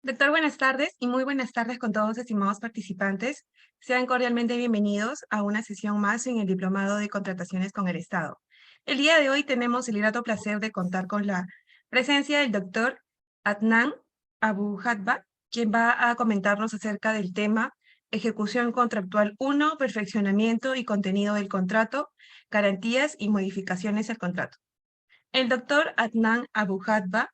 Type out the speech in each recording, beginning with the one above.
Doctor, buenas tardes y muy buenas tardes con todos estimados participantes. Sean cordialmente bienvenidos a una sesión más en el Diplomado de Contrataciones con el Estado. El día de hoy tenemos el grato placer de contar con la presencia del doctor Adnan Abu Hatba, quien va a comentarnos acerca del tema Ejecución Contractual 1, Perfeccionamiento y Contenido del Contrato, Garantías y Modificaciones al Contrato. El doctor Adnan Abu Hatba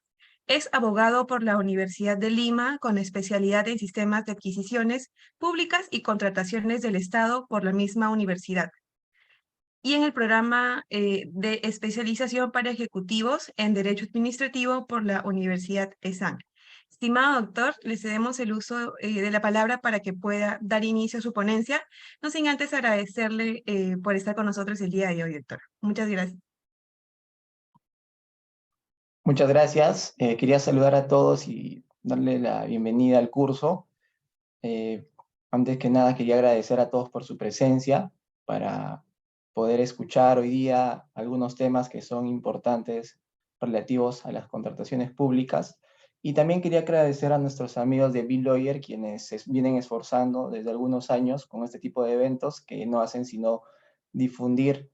es abogado por la Universidad de Lima con especialidad en sistemas de adquisiciones públicas y contrataciones del Estado por la misma universidad, y en el programa de especialización para ejecutivos en Derecho Administrativo por la Universidad ESAN. Estimado doctor, le cedemos el uso de la palabra para que pueda dar inicio a su ponencia, no sin antes agradecerle por estar con nosotros el día de hoy, doctor. Muchas gracias. Muchas gracias. Quería saludar a todos y darle la bienvenida al curso. Antes que nada, quería agradecer a todos por su presencia para poder escuchar hoy día algunos temas que son importantes relativos a las contrataciones públicas. Y también quería agradecer a nuestros amigos de Bill Lawyer, quienes vienen esforzando desde algunos años con este tipo de eventos que no hacen sino difundir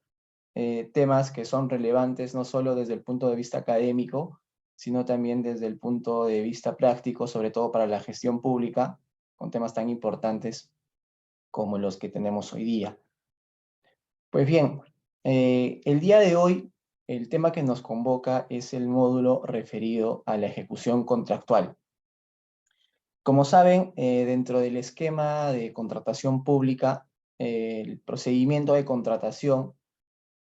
temas que son relevantes no solo desde el punto de vista académico, sino también desde el punto de vista práctico, sobre todo para la gestión pública, con temas tan importantes como los que tenemos hoy día. Pues bien, el día de hoy, el tema que nos convoca es el módulo referido a la ejecución contractual. Como saben, dentro del esquema de contratación pública, el procedimiento de contratación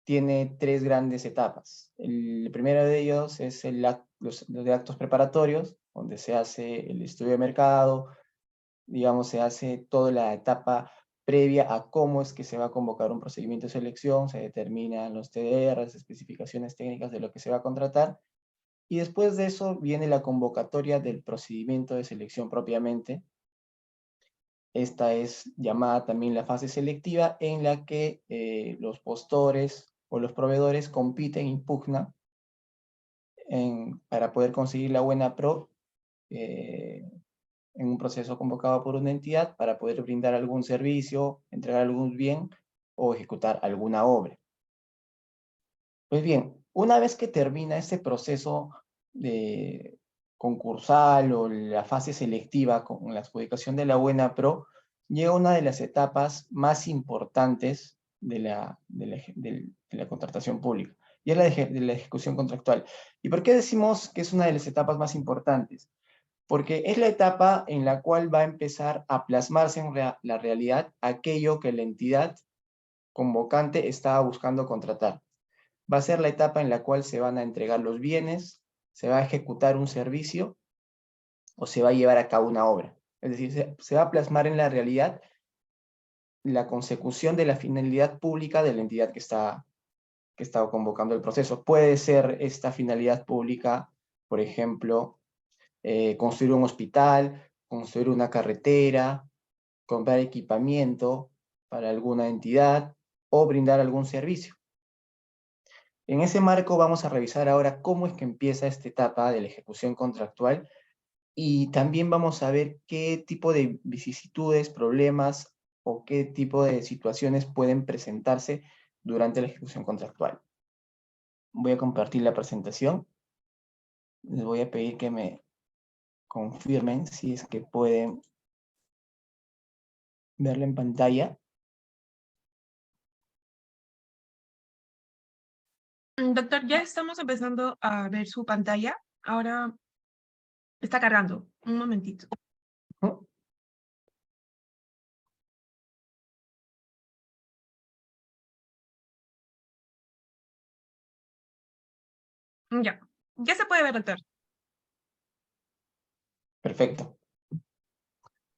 tiene tres grandes etapas. El primero de ellos es los de actos preparatorios, donde se hace el estudio de mercado, digamos, se hace toda la etapa previa a cómo es que se va a convocar un procedimiento de selección, se determinan los TDRs, especificaciones técnicas de lo que se va a contratar, y después de eso viene la convocatoria del procedimiento de selección propiamente. Esta es llamada también la fase selectiva, en la que los postores o los proveedores compiten, impugnan para poder conseguir la buena pro en un proceso convocado por una entidad para poder brindar algún servicio, entregar algún bien o ejecutar alguna obra. Pues bien, una vez que termina este proceso de concursal o la fase selectiva con la adjudicación de la buena pro, llega una de las etapas más importantes de la contratación pública, y es de la ejecución contractual. ¿Y por qué decimos que es una de las etapas más importantes? Porque es la etapa en la cual va a empezar a plasmarse en la realidad aquello que la entidad convocante estaba buscando contratar. Va a ser la etapa en la cual se van a entregar los bienes, se va a ejecutar un servicio o se va a llevar a cabo una obra. Es decir, se va a plasmar en la realidad la consecución de la finalidad pública de la entidad que está convocando el proceso. Puede ser esta finalidad pública, por ejemplo, construir un hospital, construir una carretera, comprar equipamiento para alguna entidad o brindar algún servicio. En ese marco vamos a revisar ahora cómo es que empieza esta etapa de la ejecución contractual, y también vamos a ver qué tipo de vicisitudes, problemas o qué tipo de situaciones pueden presentarse durante la ejecución contractual. Voy a compartir la presentación. Les voy a pedir que me confirmen si es que pueden verla en pantalla. Doctor, ya estamos empezando a ver su pantalla. Ahora está cargando. Un momentito. ¿No? Ya. Ya se puede ver, doctor. Perfecto.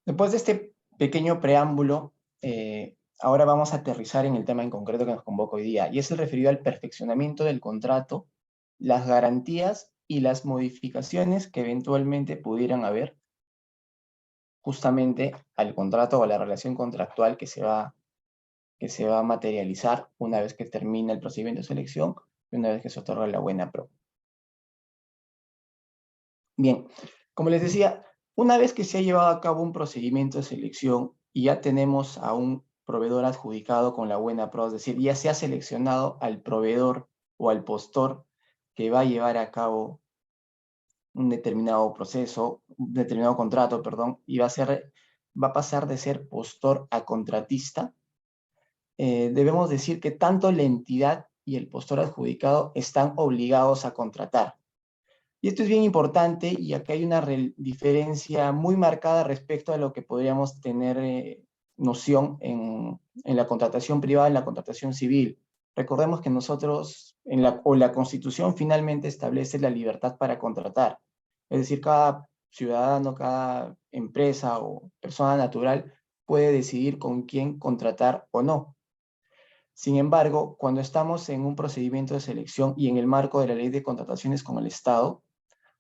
Después de este pequeño preámbulo, ahora vamos a aterrizar en el tema en concreto que nos convoca hoy día, y es el referido al perfeccionamiento del contrato, las garantías y las modificaciones que eventualmente pudieran haber justamente al contrato o a la relación contractual que se va a materializar una vez que termina el procedimiento de selección y una vez que se otorga la buena pro. Bien, como les decía, Una vez que se ha llevado a cabo un procedimiento de selección y ya tenemos a un proveedor adjudicado con la buena pro, es decir, ya se ha seleccionado al proveedor o al postor que va a llevar a cabo un determinado proceso, un determinado contrato, perdón, y va a pasar de ser postor a contratista. Debemos decir que tanto la entidad y el postor adjudicado están obligados a contratar. Y esto es bien importante y acá hay una diferencia muy marcada respecto a lo que podríamos tener noción en la contratación privada, en la contratación civil. Recordemos que nosotros, la Constitución finalmente establece la libertad para contratar. Es decir, cada ciudadano, cada empresa o persona natural puede decidir con quién contratar o no. Sin embargo, cuando estamos en un procedimiento de selección y en el marco de la ley de contrataciones con el Estado,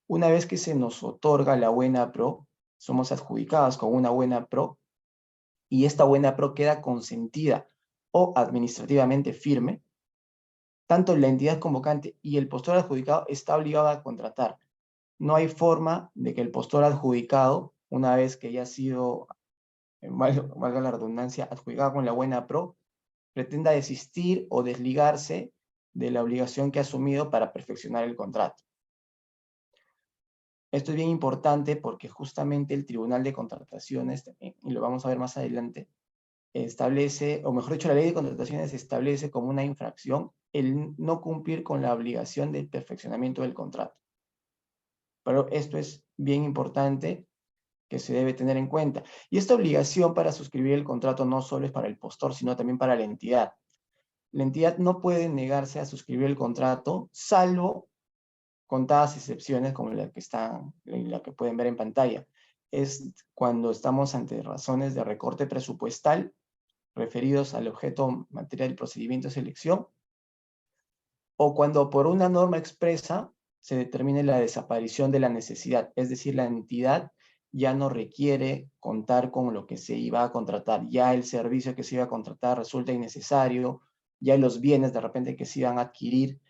una vez que se nos otorga la buena pro, somos adjudicadas con una buena pro y esta buena pro queda consentida o administrativamente firme, tanto la entidad convocante y el postor adjudicado está obligado a contratar. No hay forma de que el postor adjudicado, una vez que ya ha sido, valga la redundancia, adjudicado con la buena pro, pretenda desistir o desligarse de la obligación que ha asumido para perfeccionar el contrato. Esto es bien importante porque justamente el Tribunal de Contrataciones, y lo vamos a ver más adelante, establece, o mejor dicho, la ley de contrataciones establece como una infracción el no cumplir con la obligación del perfeccionamiento del contrato. Pero esto es bien importante que se debe tener en cuenta. Y esta obligación para suscribir el contrato no solo es para el postor, sino también para la entidad. La entidad no puede negarse a suscribir el contrato, salvo contadas excepciones como la que pueden ver en pantalla. Es cuando estamos ante razones de recorte presupuestal referidos al objeto material del procedimiento de selección, o cuando por una norma expresa se determine la desaparición de la necesidad, es decir, la entidad ya no requiere contar con lo que se iba a contratar, ya el servicio que se iba a contratar resulta innecesario, ya los bienes de repente que se iban a adquirir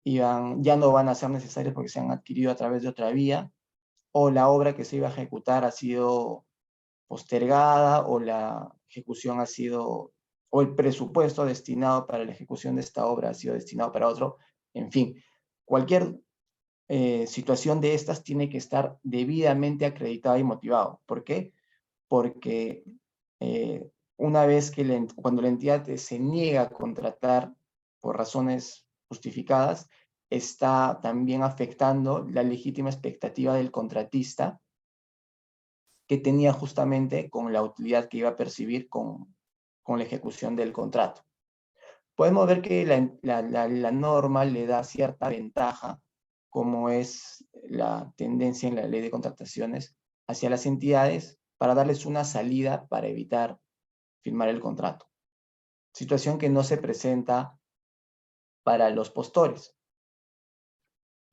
ya no van a ser necesarios porque se han adquirido a través de otra vía, o la obra que se iba a ejecutar ha sido postergada, o la ejecución ha sido, o el presupuesto destinado para la ejecución de esta obra ha sido destinado para otro. En fin, cualquier situación de estas tiene que estar debidamente acreditada y motivado. ¿Por qué? Porque una vez que cuando la entidad se niega a contratar por razones justificadas, está también afectando la legítima expectativa del contratista que tenía justamente con la utilidad que iba a percibir con la ejecución del contrato. Podemos ver que la norma le da cierta ventaja, como es la tendencia en la ley de contrataciones, hacia las entidades para darles una salida para evitar firmar el contrato. Situación que no se presenta para los postores.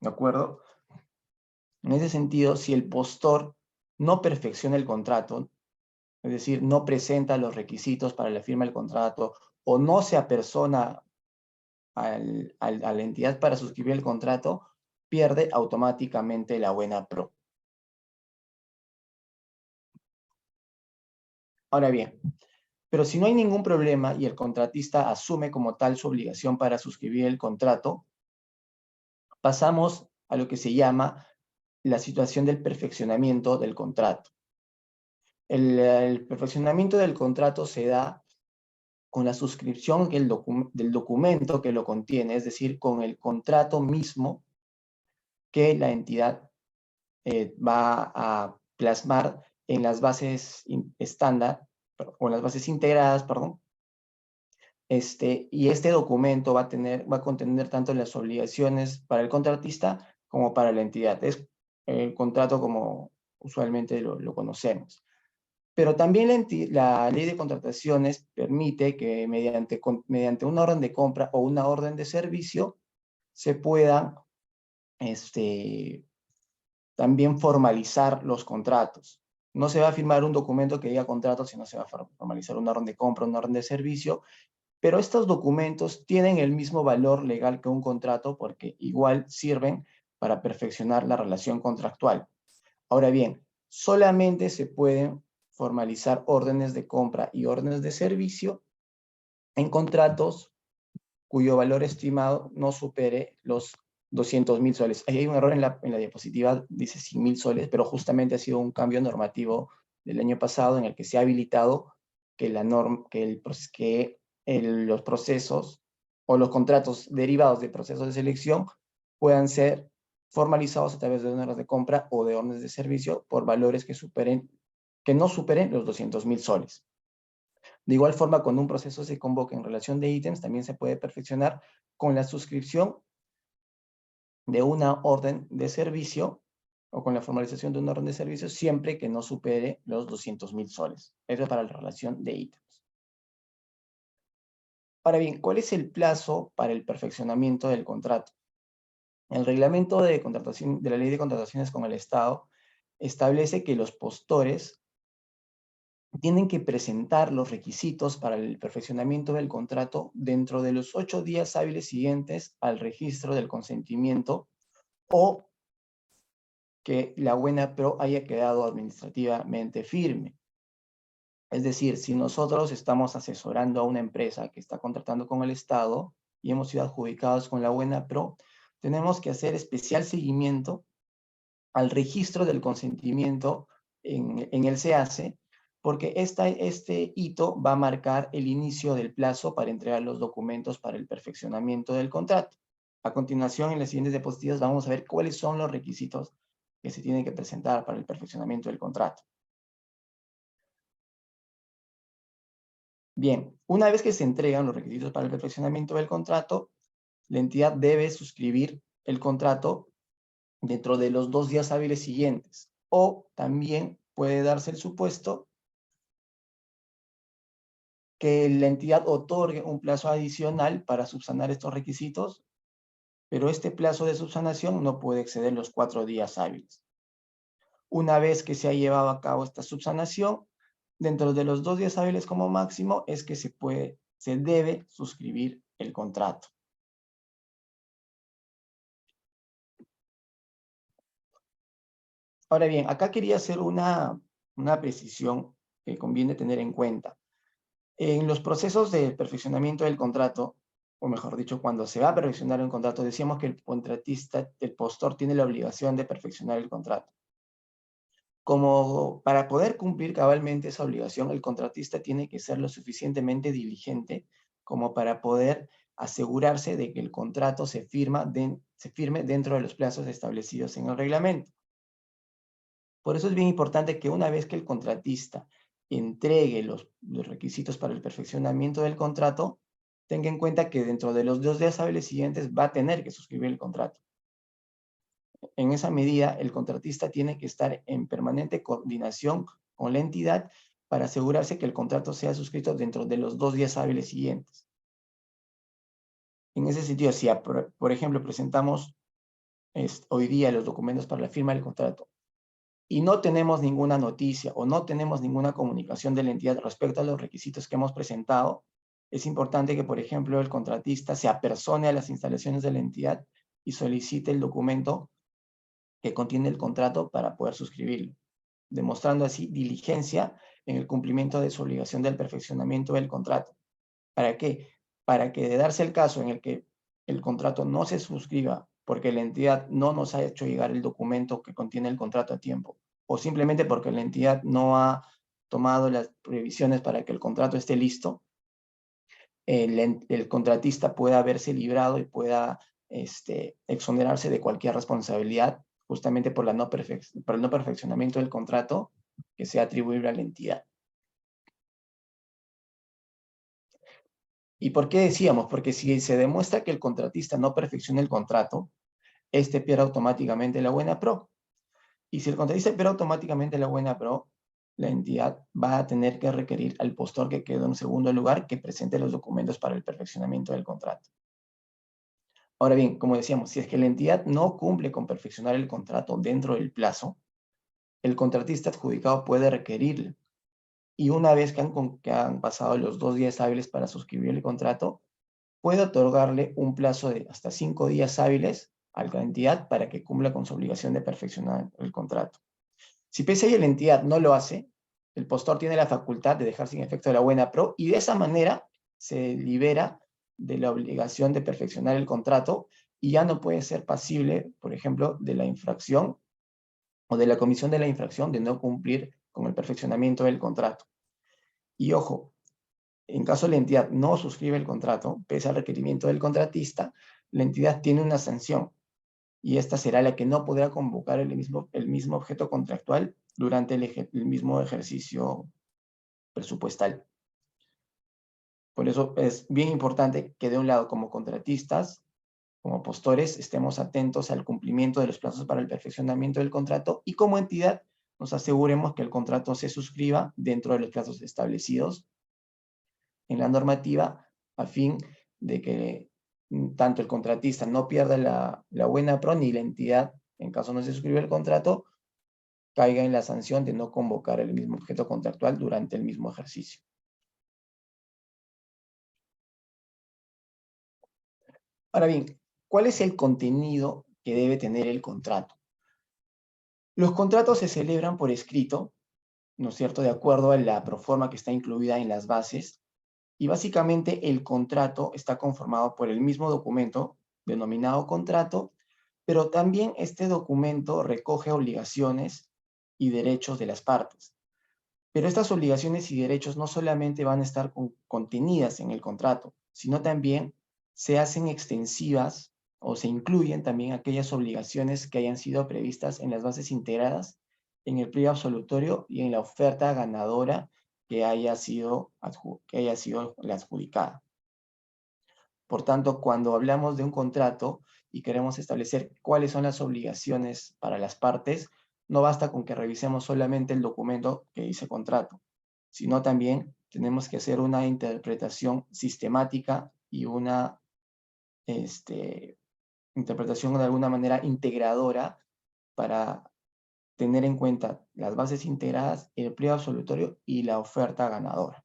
¿De acuerdo? En ese sentido, si el postor no perfecciona el contrato, es decir, no presenta los requisitos para la firma del contrato o no se apersona a la entidad para suscribir el contrato, pierde automáticamente la buena pro. Ahora bien, pero si no hay ningún problema y el contratista asume como tal su obligación para suscribir el contrato, pasamos a lo que se llama la situación del perfeccionamiento del contrato. El perfeccionamiento del contrato se da con la suscripción del documento que lo contiene, es decir, con el contrato mismo que la entidad va a plasmar en las bases estándar, o en las bases integradas, perdón. Y este documento va a contener tanto las obligaciones para el contratista como para la entidad. Es el contrato como usualmente lo conocemos. Pero también la ley de contrataciones permite que mediante una orden de compra o una orden de servicio se puedan también formalizar los contratos. No se va a firmar un documento que diga contrato, sino se va a formalizar una orden de compra, una orden de servicio, pero estos documentos tienen el mismo valor legal que un contrato porque igual sirven para perfeccionar la relación contractual. Ahora bien, solamente se pueden formalizar órdenes de compra y órdenes de servicio en contratos cuyo valor estimado no supere los 200.000 soles. Ahí hay un error en la diapositiva, dice 100.000 soles, pero justamente ha sido un cambio normativo del año pasado en el que se ha habilitado que los procesos o los contratos derivados de procesos de selección puedan ser formalizados a través de órdenes de compra o de órdenes de servicio por valores que no superen los 200.000 soles. De igual forma, cuando un proceso se convoca en relación de ítems, también se puede perfeccionar con la suscripción de una orden de servicio o con la formalización de una orden de servicio siempre que no supere los 200.000 soles. Eso es para la relación de ítems. Ahora bien, ¿cuál es el plazo para el perfeccionamiento del contrato? El reglamento de contratación, de la Ley de Contrataciones con el Estado establece que los postores tienen que presentar los requisitos para el perfeccionamiento del contrato dentro de los 8 días hábiles siguientes al registro del consentimiento o que la buena pro haya quedado administrativamente firme. Es decir, si nosotros estamos asesorando a una empresa que está contratando con el Estado y hemos sido adjudicados con la buena pro, tenemos que hacer especial seguimiento al registro del consentimiento en el SEACE, porque este hito va a marcar el inicio del plazo para entregar los documentos para el perfeccionamiento del contrato. A continuación, en las siguientes diapositivas vamos a ver cuáles son los requisitos que se tienen que presentar para el perfeccionamiento del contrato. Bien, una vez que se entregan los requisitos para el perfeccionamiento del contrato, la entidad debe suscribir el contrato dentro de los 2 días hábiles siguientes. O también puede darse el supuesto que la entidad otorgue un plazo adicional para subsanar estos requisitos, pero este plazo de subsanación no puede exceder los 4 días hábiles. Una vez que se ha llevado a cabo esta subsanación, dentro de los 2 días hábiles como máximo es que se debe suscribir el contrato. Ahora bien, acá quería hacer una precisión que conviene tener en cuenta. En los procesos de perfeccionamiento del contrato, o mejor dicho, cuando se va a perfeccionar un contrato, decíamos que el contratista, el postor, tiene la obligación de perfeccionar el contrato. Como para poder cumplir cabalmente esa obligación, el contratista tiene que ser lo suficientemente diligente como para poder asegurarse de que el contrato se firme dentro de los plazos establecidos en el reglamento. Por eso es bien importante que una vez que el contratista entregue los requisitos para el perfeccionamiento del contrato, tenga en cuenta que dentro de los 2 días hábiles siguientes va a tener que suscribir el contrato. En esa medida, el contratista tiene que estar en permanente coordinación con la entidad para asegurarse que el contrato sea suscrito dentro de los 2 días hábiles siguientes. En ese sentido, si, por ejemplo, presentamos hoy día los documentos para la firma del contrato y no tenemos ninguna noticia o no tenemos ninguna comunicación de la entidad respecto a los requisitos que hemos presentado, es importante que, por ejemplo, el contratista se apersone a las instalaciones de la entidad y solicite el documento que contiene el contrato para poder suscribirlo, demostrando así diligencia en el cumplimiento de su obligación del perfeccionamiento del contrato. ¿Para qué? Para que de darse el caso en el que el contrato no se suscriba porque la entidad no nos ha hecho llegar el documento que contiene el contrato a tiempo, o simplemente porque la entidad no ha tomado las previsiones para que el contrato esté listo, el contratista pueda verse librado y pueda exonerarse de cualquier responsabilidad justamente por el no perfeccionamiento del contrato que sea atribuible a la entidad. ¿Y por qué decíamos? Porque si se demuestra que el contratista no perfecciona el contrato, este pierde automáticamente la buena pro. Y si el contratista pierde automáticamente la buena pro, la entidad va a tener que requerir al postor que quedó en segundo lugar que presente los documentos para el perfeccionamiento del contrato. Ahora bien, como decíamos, si es que la entidad no cumple con perfeccionar el contrato dentro del plazo, el contratista adjudicado puede requerirle. Y una vez que han pasado los 2 días hábiles para suscribir el contrato, puede otorgarle un plazo de hasta 5 días hábiles a la entidad para que cumpla con su obligación de perfeccionar el contrato. Si pese a ello la entidad no lo hace, el postor tiene la facultad de dejar sin efecto la buena pro y de esa manera se libera de la obligación de perfeccionar el contrato y ya no puede ser pasible, por ejemplo, de la infracción o de la comisión de la infracción de no cumplir con el perfeccionamiento del contrato. Y ojo, en caso la entidad no suscribe el contrato, pese al requerimiento del contratista, la entidad tiene una sanción y esta será la que no podrá convocar el mismo objeto contractual durante el mismo ejercicio presupuestal. Por eso es bien importante que de un lado como contratistas, como postores, estemos atentos al cumplimiento de los plazos para el perfeccionamiento del contrato y como entidad nos aseguremos que el contrato se suscriba dentro de los plazos establecidos en la normativa a fin de que tanto el contratista no pierda la buena pro ni la entidad, en caso no se suscriba el contrato, caiga en la sanción de no convocar el mismo objeto contractual durante el mismo ejercicio. Ahora bien, ¿cuál es el contenido que debe tener el contrato? Los contratos se celebran por escrito, ¿no es cierto?, de acuerdo a la proforma que está incluida en las bases, y básicamente el contrato está conformado por el mismo documento, denominado contrato, pero también este documento recoge obligaciones y derechos de las partes. Pero estas obligaciones y derechos no solamente van a estar contenidas en el contrato, sino también se hacen extensivas o se incluyen también aquellas obligaciones que hayan sido previstas en las bases integradas, en el pliego absolutorio y en la oferta ganadora que haya sido la adjudicada. Por tanto, cuando hablamos de un contrato y queremos establecer cuáles son las obligaciones para las partes, no basta con que revisemos solamente el documento que dice contrato, sino también tenemos que hacer una interpretación sistemática y una interpretación de alguna manera integradora para tener en cuenta las bases integradas, el pliego absolutorio y la oferta ganadora.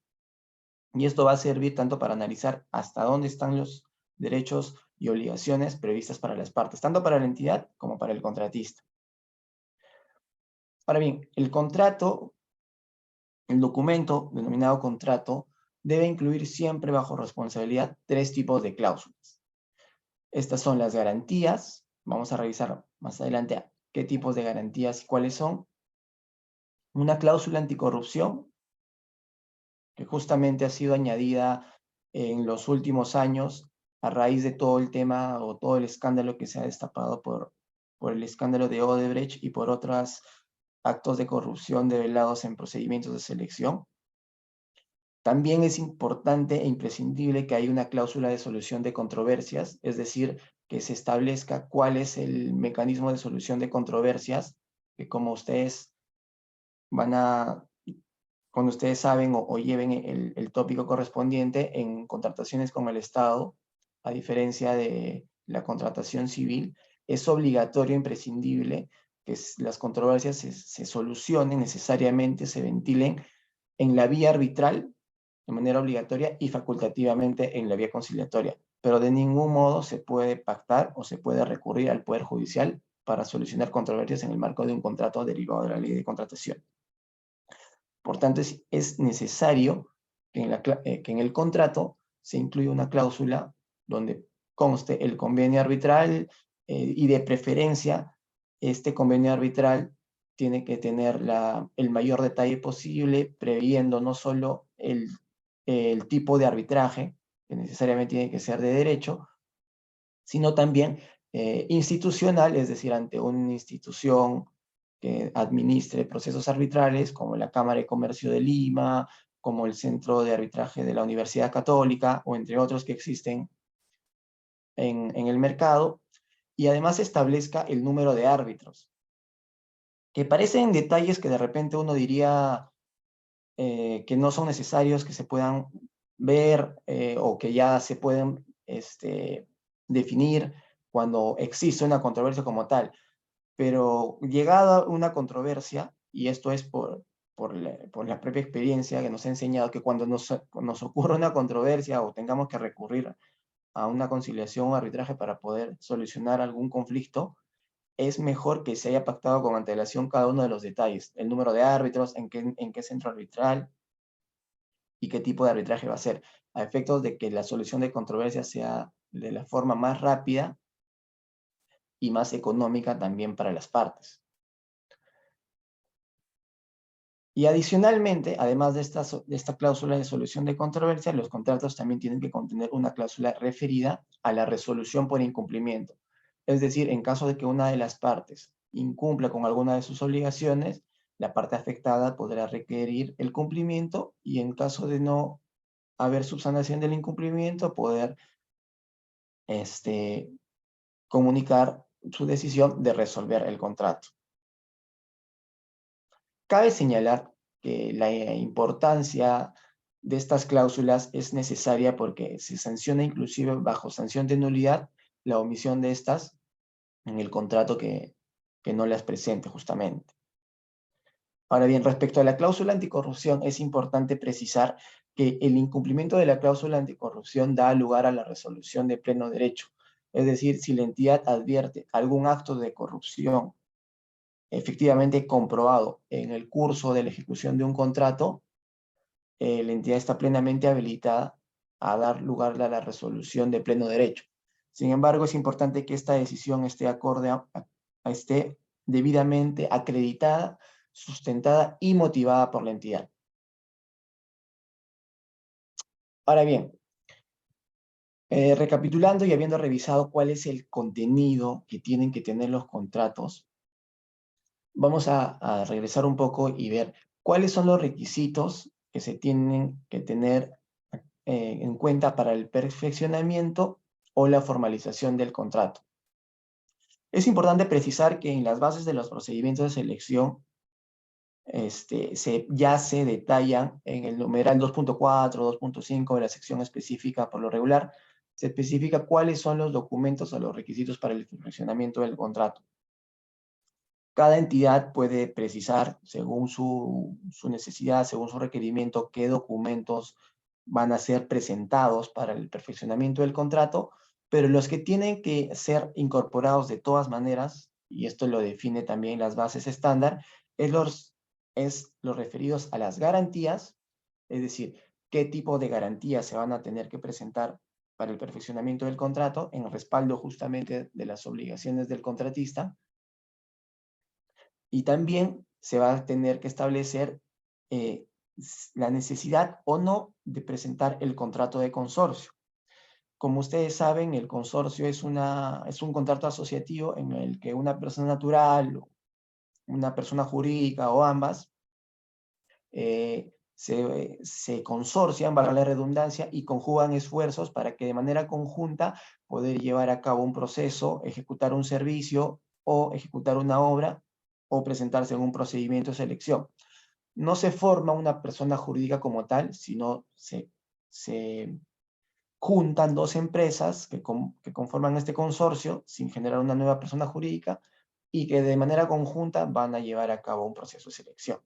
Y esto va a servir tanto para analizar hasta dónde están los derechos y obligaciones previstas para las partes, tanto para la entidad como para el contratista. Ahora bien, el contrato, el documento denominado contrato, debe incluir siempre bajo responsabilidad 3 tipos de cláusulas. Estas son las garantías, vamos a revisar más adelante qué tipos de garantías y cuáles son. Una cláusula anticorrupción, que justamente ha sido añadida en los últimos años a raíz de todo el tema o todo el escándalo que se ha destapado por el escándalo de Odebrecht y por otros actos de corrupción develados en procedimientos de selección. También es importante e imprescindible que haya una cláusula de solución de controversias, es decir, que se establezca cuál es el mecanismo de solución de controversias, que como ustedes cuando ustedes saben o lleven el tópico correspondiente en contrataciones con el Estado, a diferencia de la contratación civil, es obligatorio, imprescindible, que las controversias se solucionen necesariamente, se ventilen en la vía arbitral, de manera obligatoria y facultativamente en la vía conciliatoria. Pero de ningún modo se puede pactar o se puede recurrir al Poder Judicial para solucionar controversias en el marco de un contrato derivado de la ley de contratación. Por tanto, es necesario que en el contrato se incluya una cláusula donde conste el convenio arbitral y de preferencia este convenio arbitral tiene que tener el mayor detalle posible, previendo no solo el tipo de arbitraje, que necesariamente tiene que ser de derecho, sino también institucional, es decir, ante una institución que administre procesos arbitrales, como la Cámara de Comercio de Lima, como el Centro de Arbitraje de la Universidad Católica, o entre otros que existen en el mercado, y además establezca el número de árbitros, que parecen detalles que de repente uno diría que no son necesarios, que se puedan ver o que ya se pueden definir cuando existe una controversia como tal. Pero llegada una controversia, y esto es por la propia experiencia que nos ha enseñado que cuando nos ocurre una controversia o tengamos que recurrir a una conciliación o arbitraje para poder solucionar algún conflicto, es mejor que se haya pactado con antelación cada uno de los detalles, el número de árbitros, en qué centro arbitral y qué tipo de arbitraje va a ser, a efectos de que la solución de controversia sea de la forma más rápida y más económica también para las partes. Y adicionalmente, además de esta cláusula de solución de controversia, los contratos también tienen que contener una cláusula referida a la resolución por incumplimiento. Es decir, en caso de que una de las partes incumpla con alguna de sus obligaciones, la parte afectada podrá requerir el cumplimiento y en caso de no haber subsanación del incumplimiento, poder comunicar su decisión de resolver el contrato. Cabe señalar que la importancia de estas cláusulas es necesaria porque se sanciona inclusive bajo sanción de nulidad la omisión de estas en el contrato que no las presente justamente. Ahora bien, respecto a la cláusula anticorrupción, es importante precisar que el incumplimiento de la cláusula anticorrupción da lugar a la resolución de pleno derecho. Es decir, si la entidad advierte algún acto de corrupción efectivamente comprobado en el curso de la ejecución de un contrato, la entidad está plenamente habilitada a dar lugar a la resolución de pleno derecho. Sin embargo, es importante que esta decisión esté acorde esté debidamente acreditada, sustentada y motivada por la entidad. Ahora bien, recapitulando y habiendo revisado cuál es el contenido que tienen que tener los contratos, vamos a regresar un poco y ver cuáles son los requisitos que se tienen que tener en cuenta para el perfeccionamiento o la formalización del contrato. Es importante precisar que en las bases de los procedimientos de selección ya se detallan en el numeral 2.4, 2.5 de la sección específica por lo regular, se especifica cuáles son los documentos o los requisitos para el perfeccionamiento del contrato. Cada entidad puede precisar, según su necesidad, según su requerimiento, qué documentos van a ser presentados para el perfeccionamiento del contrato, pero los que tienen que ser incorporados de todas maneras, y esto lo define también las bases estándar, es los referidos a las garantías, es decir, qué tipo de garantías se van a tener que presentar para el perfeccionamiento del contrato en respaldo justamente de las obligaciones del contratista. Y también se va a tener que establecer la necesidad o no de presentar el contrato de consorcio. Como ustedes saben, el consorcio es un contrato asociativo en el que una persona natural, una persona jurídica o ambas se consorcian, valga la redundancia, y conjugan esfuerzos para que de manera conjunta poder llevar a cabo un proceso, ejecutar un servicio o ejecutar una obra o presentarse en un procedimiento de selección. No se forma una persona jurídica como tal, sino se juntan dos empresas que conforman este consorcio sin generar una nueva persona jurídica y que de manera conjunta van a llevar a cabo un proceso de selección.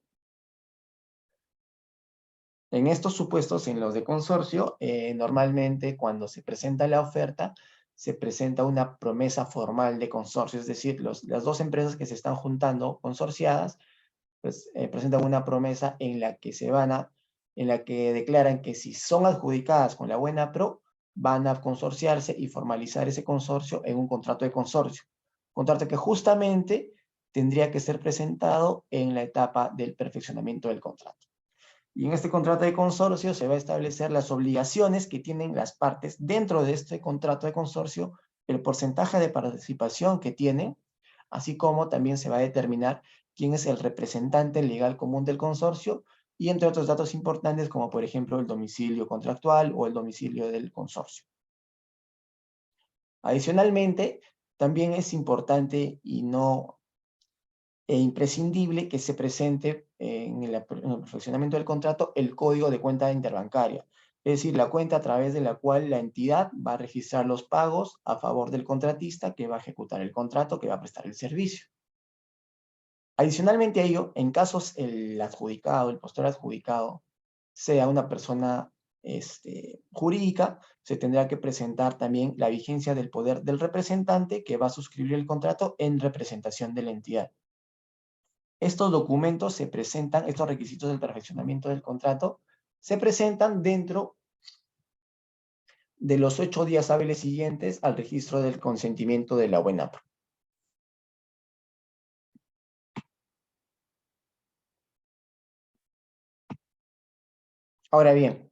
En estos supuestos, en los de consorcio, normalmente cuando se presenta la oferta, se presenta una promesa formal de consorcio, es decir, las dos empresas que se están juntando consorciadas, pues presentan una promesa en la que en la que declaran que si son adjudicadas con la buena pro, van a consorciarse y formalizar ese consorcio en un contrato de consorcio. Contrato que justamente tendría que ser presentado en la etapa del perfeccionamiento del contrato. Y en este contrato de consorcio se va a establecer las obligaciones que tienen las partes dentro de este contrato de consorcio, el porcentaje de participación que tienen, así como también se va a determinar quién es el representante legal común del consorcio y entre otros datos importantes como por ejemplo el domicilio contractual o el domicilio del consorcio. Adicionalmente, también es importante e imprescindible que se presente en el perfeccionamiento del contrato el código de cuenta interbancaria, es decir, la cuenta a través de la cual la entidad va a registrar los pagos a favor del contratista que va a ejecutar el contrato, que va a prestar el servicio. Adicionalmente a ello, en casos el adjudicado, el postor adjudicado, sea una persona jurídica, se tendrá que presentar también la vigencia del poder del representante que va a suscribir el contrato en representación de la entidad. Estos documentos se presentan, estos requisitos del perfeccionamiento del contrato, se presentan dentro de los 8 días hábiles siguientes al registro del consentimiento de la UENAPRO. Ahora bien,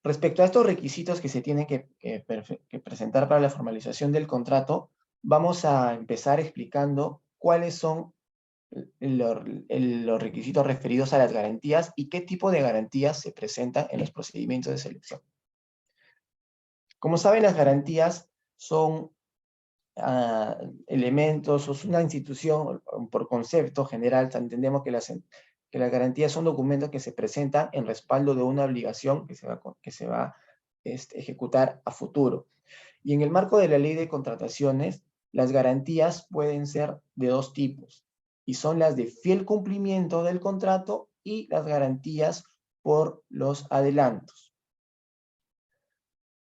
respecto a estos requisitos que se tienen que presentar para la formalización del contrato, vamos a empezar explicando cuáles son los requisitos referidos a las garantías y qué tipo de garantías se presentan en los procedimientos de selección. Como saben, las garantías son elementos, o es una institución, por concepto general, entendemos que las garantías son documentos que se presentan en respaldo de una obligación que se va a ejecutar a futuro. Y en el marco de la ley de contrataciones, las garantías pueden ser de dos tipos, y son las de fiel cumplimiento del contrato y las garantías por los adelantos.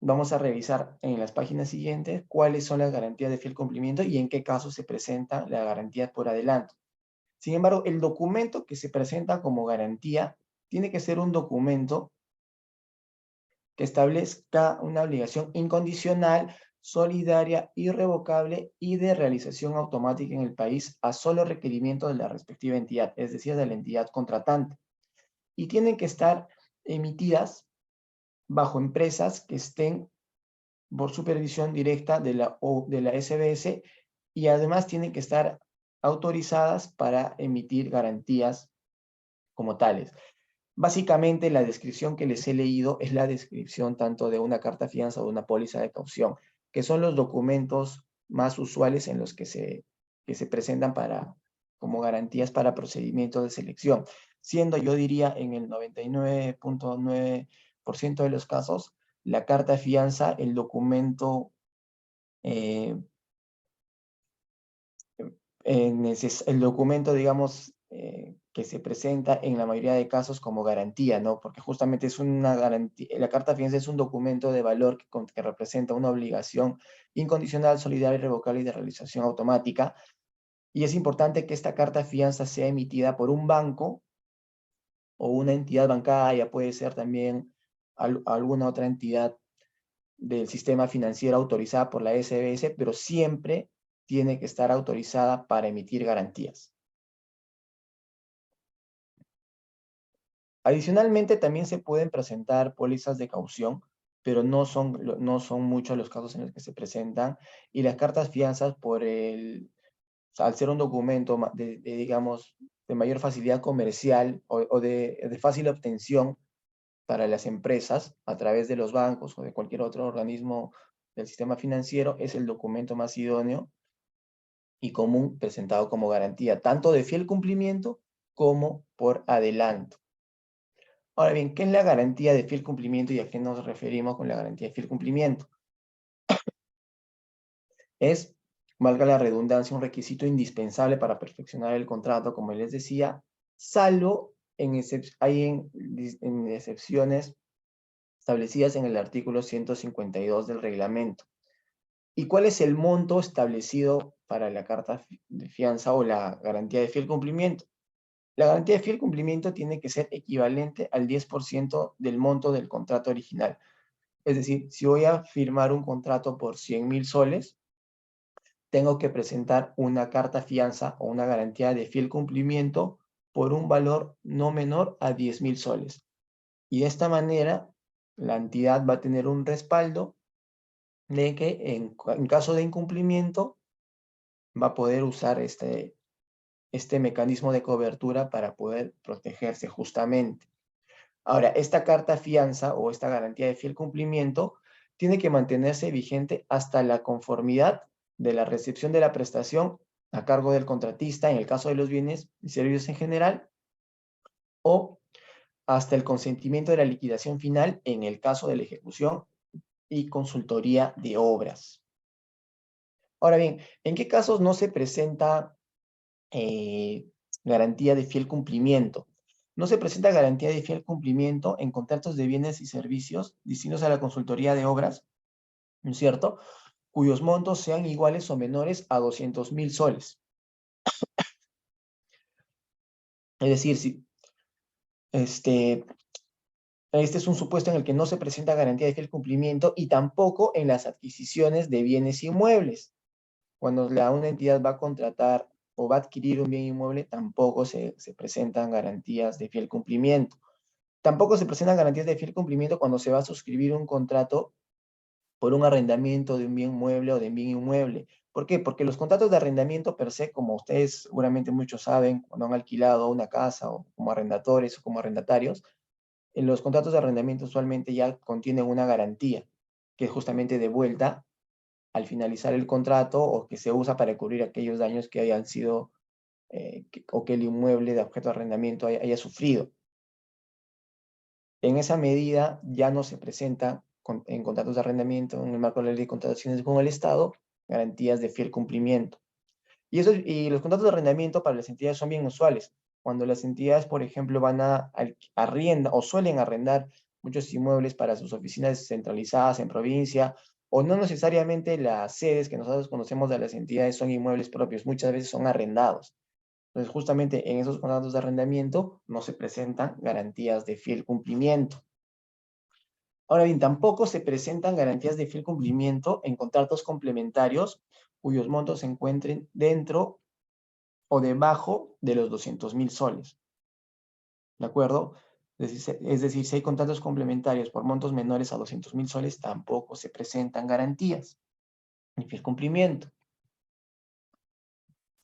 Vamos a revisar en las páginas siguientes cuáles son las garantías de fiel cumplimiento y en qué casos se presenta la garantía por adelanto. Sin embargo, el documento que se presenta como garantía tiene que ser un documento que establezca una obligación incondicional, solidaria, irrevocable y de realización automática en el país a solo requerimiento de la respectiva entidad, es decir, de la entidad contratante. Y tienen que estar emitidas bajo empresas que estén por supervisión directa de la SBS, y además tienen que estar autorizadas para emitir garantías como tales. Básicamente, la descripción que les he leído es la descripción tanto de una carta fianza o de una póliza de caución, que son los documentos más usuales en los que se presentan como garantías para procedimientos de selección, siendo, yo diría, en el 99.9% de los casos, la carta fianza, el documento digamos, que se presenta en la mayoría de casos como garantía, ¿no? Porque justamente es una garantía, la carta fianza es un documento de valor que representa una obligación incondicional, solidaria, irrevocable y de realización automática. Y es importante que esta carta fianza sea emitida por un banco o una entidad bancaria, puede ser también alguna otra entidad del sistema financiero autorizada por la SBS, pero siempre tiene que estar autorizada para emitir garantías. Adicionalmente, también se pueden presentar pólizas de caución, pero no son muchos los casos en los que se presentan, y las cartas fianzas, al ser un documento digamos, de mayor facilidad comercial o de fácil obtención para las empresas a través de los bancos o de cualquier otro organismo del sistema financiero, es el documento más idóneo y común presentado como garantía, tanto de fiel cumplimiento como por adelanto. Ahora bien, ¿qué es la garantía de fiel cumplimiento y a qué nos referimos con la garantía de fiel cumplimiento? Es, valga la redundancia, un requisito indispensable para perfeccionar el contrato, como les decía, salvo en excepciones establecidas en el artículo 152 del reglamento. ¿Y cuál es el monto establecido para la carta de fianza o la garantía de fiel cumplimiento? La garantía de fiel cumplimiento tiene que ser equivalente al 10% del monto del contrato original. Es decir, si voy a firmar un contrato por 100.000 soles, tengo que presentar una carta fianza o una garantía de fiel cumplimiento por un valor no menor a 10.000 soles. Y de esta manera, la entidad va a tener un respaldo de que en caso de incumplimiento va a poder usar este mecanismo de cobertura para poder protegerse justamente. Ahora, esta carta fianza o esta garantía de fiel cumplimiento tiene que mantenerse vigente hasta la conformidad de la recepción de la prestación a cargo del contratista en el caso de los bienes y servicios en general, o hasta el consentimiento de la liquidación final en el caso de la ejecución y consultoría de obras. Ahora bien, ¿en qué casos no se presenta garantía de fiel cumplimiento? no se presenta garantía de fiel cumplimiento en contratos de bienes y servicios distintos a la consultoría de obras, ¿no es cierto?, cuyos montos sean iguales o menores a 200.000 soles. Es decir, si este es un supuesto en el que no se presenta garantía de fiel cumplimiento y tampoco en las adquisiciones de bienes inmuebles. Cuando una entidad va a contratar o va a adquirir un bien inmueble, tampoco se presentan garantías de fiel cumplimiento. Tampoco se presentan garantías de fiel cumplimiento cuando se va a suscribir un contrato por un arrendamiento de un bien mueble o de un bien inmueble. ¿Por qué? Porque los contratos de arrendamiento per se, como ustedes seguramente muchos saben, cuando han alquilado una casa o como arrendatores o como arrendatarios, en los contratos de arrendamiento usualmente ya contienen una garantía, que es justamente de vuelta al finalizar el contrato o que se usa para cubrir aquellos daños que hayan sido o que el inmueble de objeto de arrendamiento haya sufrido. En esa medida ya no se presenta en contratos de arrendamiento, en el marco de la ley de contrataciones con el Estado, garantías de fiel cumplimiento. Y los contratos de arrendamiento para las entidades son bien usuales. Cuando las entidades, por ejemplo, van a arrendar o suelen arrendar muchos inmuebles para sus oficinas centralizadas en provincia, o no necesariamente las sedes que nosotros conocemos de las entidades son inmuebles propios, muchas veces son arrendados. Entonces, justamente en esos contratos de arrendamiento no se presentan garantías de fiel cumplimiento. Ahora bien, tampoco se presentan garantías de fiel cumplimiento en contratos complementarios cuyos montos se encuentren dentro o debajo de los 200.000 soles. ¿De acuerdo? Es decir, si hay contratos complementarios por montos menores a 200.000 soles, tampoco se presentan garantías de fiel cumplimiento.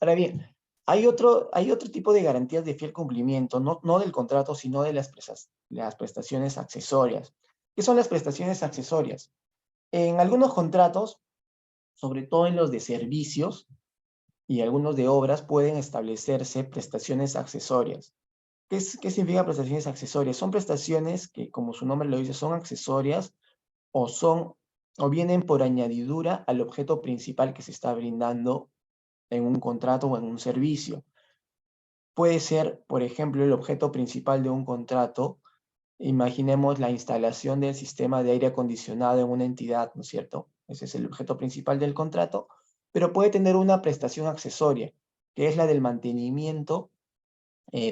Ahora bien, hay otro tipo de garantías de fiel cumplimiento, no del contrato, sino de las prestaciones accesorias. ¿Qué son las prestaciones accesorias? En algunos contratos, sobre todo en los de servicios y algunos de obras, pueden establecerse prestaciones accesorias. ¿Qué significa prestaciones accesorias? Son prestaciones que, como su nombre lo dice, son accesorias o vienen por añadidura al objeto principal que se está brindando en un contrato o en un servicio. Puede ser, por ejemplo, el objeto principal de un contrato. Imaginemos la instalación del sistema de aire acondicionado en una entidad, ¿no es cierto? Ese es el objeto principal del contrato, pero puede tener una prestación accesoria, que es la del mantenimiento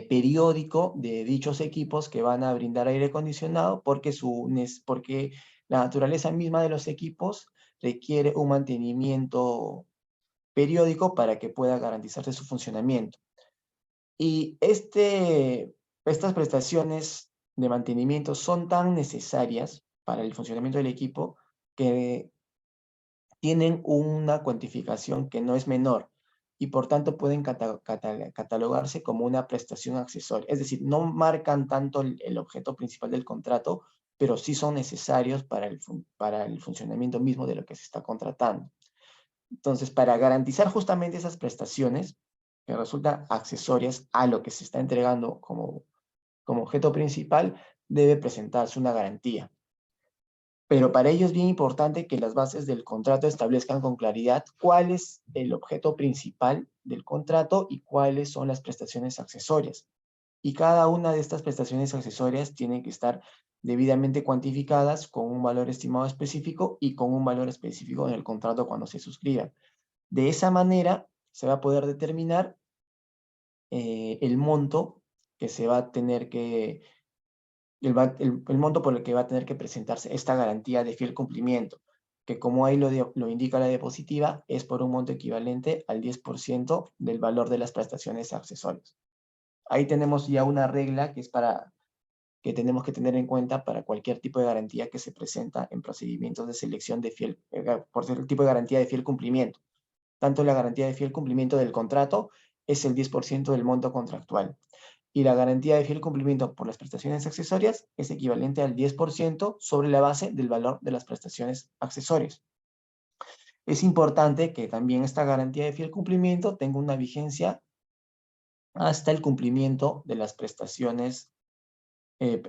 periódico de dichos equipos que van a brindar aire acondicionado porque la naturaleza misma de los equipos requiere un mantenimiento periódico para que pueda garantizarse su funcionamiento. Y estas prestaciones de mantenimiento son tan necesarias para el funcionamiento del equipo que tienen una cuantificación que no es menor y por tanto pueden catalogarse como una prestación accesoria. Es decir, no marcan tanto el objeto principal del contrato, pero sí son necesarios para el funcionamiento mismo de lo que se está contratando. Entonces, para garantizar justamente esas prestaciones que resultan accesorias a lo que se está entregando como objeto principal, debe presentarse una garantía. Pero para ello es bien importante que las bases del contrato establezcan con claridad cuál es el objeto principal del contrato y cuáles son las prestaciones accesorias. Y cada una de estas prestaciones accesorias tiene que estar debidamente cuantificadas con un valor estimado específico y con un valor específico en el contrato cuando se suscriba. De esa manera se va a poder determinar el monto que se va a tener que, el monto por el que va a tener que presentarse esta garantía de fiel cumplimiento, que como ahí lo indica la diapositiva, es por un monto equivalente al 10% del valor de las prestaciones accesorias. Ahí tenemos ya una regla que tenemos que tener en cuenta para cualquier tipo de garantía que se presenta en procedimientos de selección por ser el tipo de garantía de fiel cumplimiento. Tanto la garantía de fiel cumplimiento del contrato es el 10% del monto contractual y la garantía de fiel cumplimiento por las prestaciones accesorias es equivalente al 10% sobre la base del valor de las prestaciones accesorias. Es importante que también esta garantía de fiel cumplimiento tenga una vigencia hasta el cumplimiento de las prestaciones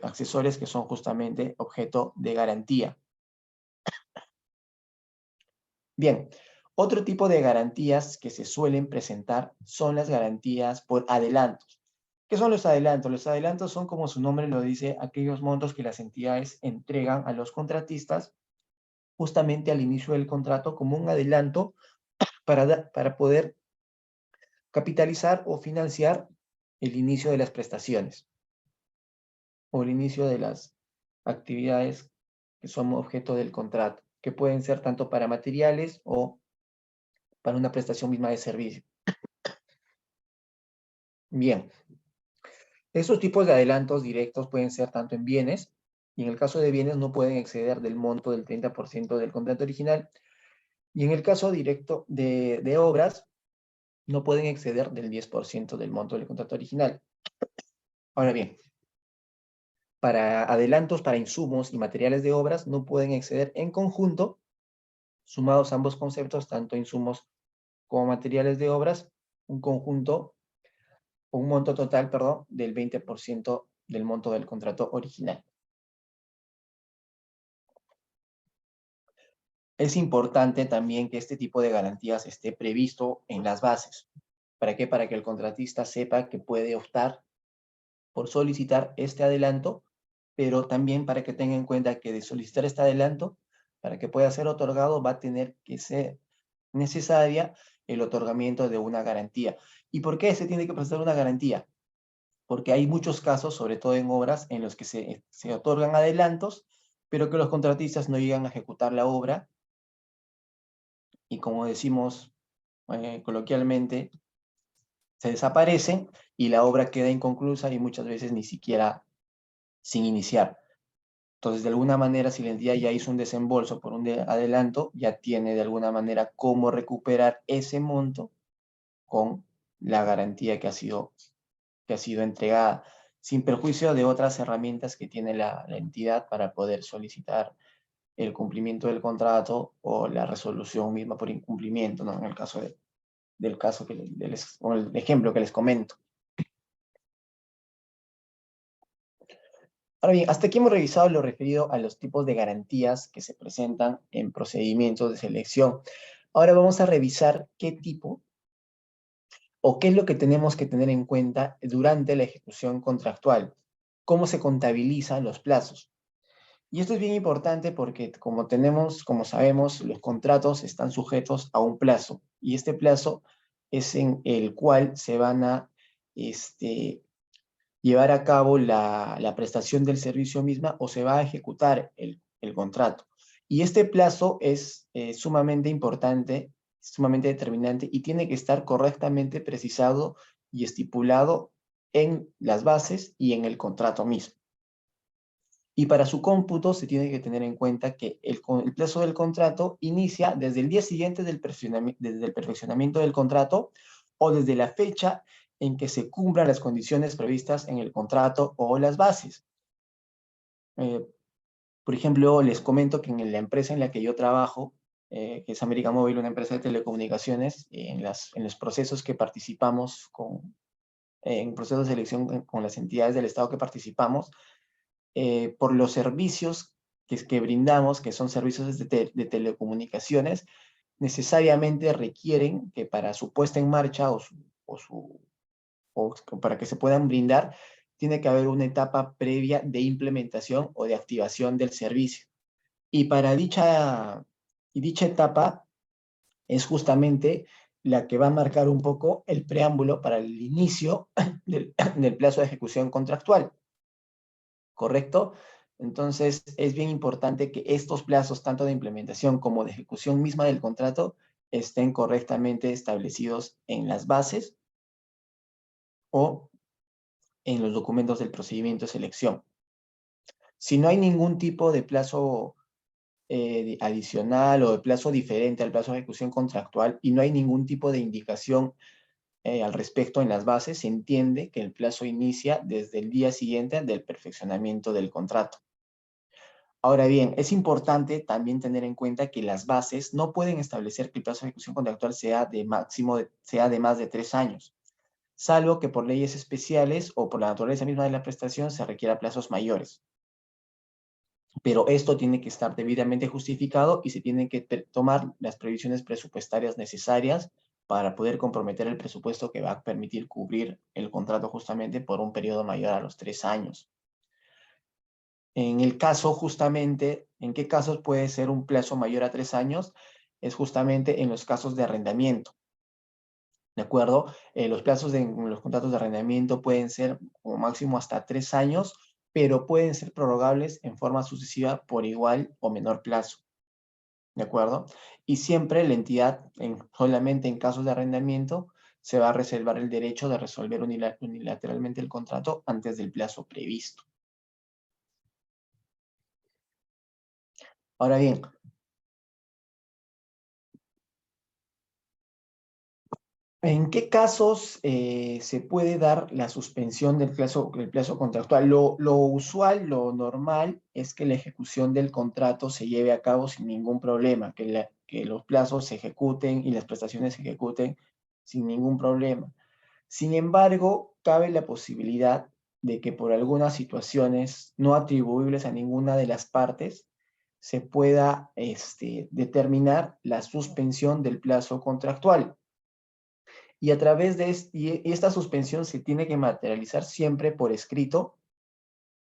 accesorias que son justamente objeto de garantía. Bien, otro tipo de garantías que se suelen presentar son las garantías por adelantos. ¿Qué son los adelantos? Los adelantos son, como su nombre lo dice, aquellos montos que las entidades entregan a los contratistas justamente al inicio del contrato como un adelanto para poder capitalizar o financiar el inicio de las prestaciones o el inicio de las actividades que son objeto del contrato, que pueden ser tanto para materiales o para una prestación misma de servicio. Bien, estos tipos de adelantos directos pueden ser tanto en bienes, y en el caso de bienes no pueden exceder del monto del 30% del contrato original, y en el caso directo de obras, no pueden exceder del 10% del monto del contrato original. Ahora bien, para adelantos para insumos y materiales de obras no pueden exceder en conjunto, sumados ambos conceptos, tanto insumos como materiales de obras, un conjunto, un monto total, perdón, del 20% del monto del contrato original. Es importante también que este tipo de garantías esté previsto en las bases. ¿Para qué? Para que el contratista sepa que puede optar por solicitar este adelanto, pero también para que tenga en cuenta que de solicitar este adelanto, para que pueda ser otorgado, va a tener que ser necesaria el otorgamiento de una garantía. ¿Y por qué se tiene que prestar una garantía? Porque hay muchos casos, sobre todo en obras, en los que se otorgan adelantos, pero que los contratistas no llegan a ejecutar la obra y, como decimos coloquialmente, se desaparecen y la obra queda inconclusa y muchas veces ni siquiera sin iniciar. Entonces, de alguna manera, si la entidad ya hizo un desembolso por un adelanto, ya tiene de alguna manera cómo recuperar ese monto con la garantía que ha sido entregada, sin perjuicio de otras herramientas que tiene la entidad para poder solicitar el cumplimiento del contrato o la resolución misma por incumplimiento, ¿no? En el caso del caso o el ejemplo que les comento. Ahora bien, hasta aquí hemos revisado lo referido a los tipos de garantías que se presentan en procedimientos de selección. Ahora vamos a revisar qué tipo o qué es lo que tenemos que tener en cuenta durante la ejecución contractual, cómo se contabilizan los plazos. Y esto es bien importante porque, como sabemos, los contratos están sujetos a un plazo, y este plazo es en el cual se van a llevar a cabo la prestación del servicio misma o se va a ejecutar el contrato. Y este plazo es sumamente importante, sumamente determinante, y tiene que estar correctamente precisado y estipulado en las bases y en el contrato mismo. Y para su cómputo se tiene que tener en cuenta que el plazo del contrato inicia desde el día siguiente desde el perfeccionamiento del contrato o desde la fecha en que se cumplan las condiciones previstas en el contrato o las bases. Por ejemplo, les comento que en la empresa en la que yo trabajo, que es América Móvil, una empresa de telecomunicaciones, en los procesos que participamos en procesos de selección con las entidades del Estado que participamos, por los servicios que brindamos, que son servicios de telecomunicaciones, necesariamente requieren que para su puesta en marcha o para que se puedan brindar, tiene que haber una etapa previa de implementación o de activación del servicio. Y para dicha etapa es justamente la que va a marcar un poco el preámbulo para el inicio del plazo de ejecución contractual. ¿Correcto? Entonces, es bien importante que estos plazos, tanto de implementación como de ejecución misma del contrato, estén correctamente establecidos en las bases o en los documentos del procedimiento de selección. Si no hay ningún tipo de plazo adicional o de plazo diferente al plazo de ejecución contractual y no hay ningún tipo de indicación al respecto en las bases, se entiende que el plazo inicia desde el día siguiente del perfeccionamiento del contrato. Ahora bien, es importante también tener en cuenta que las bases no pueden establecer que el plazo de ejecución contractual sea de más de 3 años, salvo que por leyes especiales o por la naturaleza misma de la prestación se requiera plazos mayores. Pero esto tiene que estar debidamente justificado y se tienen que tomar las previsiones presupuestarias necesarias para poder comprometer el presupuesto que va a permitir cubrir el contrato justamente por un periodo mayor a los 3 años. En el caso justamente, ¿en qué casos puede ser un plazo mayor a 3 años? Es justamente en los casos de arrendamiento. ¿De acuerdo? Los plazos de los contratos de arrendamiento pueden ser como máximo hasta 3 años, pero pueden ser prorrogables en forma sucesiva por igual o menor plazo. ¿De acuerdo? Y siempre la entidad, solamente en casos de arrendamiento, se va a reservar el derecho de resolver unilateralmente el contrato antes del plazo previsto. Ahora bien, ¿en qué casos se puede dar la suspensión del plazo contractual? Lo usual, lo normal, es que la ejecución del contrato se lleve a cabo sin ningún problema, que los plazos se ejecuten y las prestaciones se ejecuten sin ningún problema. Sin embargo, cabe la posibilidad de que por algunas situaciones no atribuibles a ninguna de las partes, se pueda determinar la suspensión del plazo contractual. Y a través de esta suspensión se tiene que materializar siempre por escrito,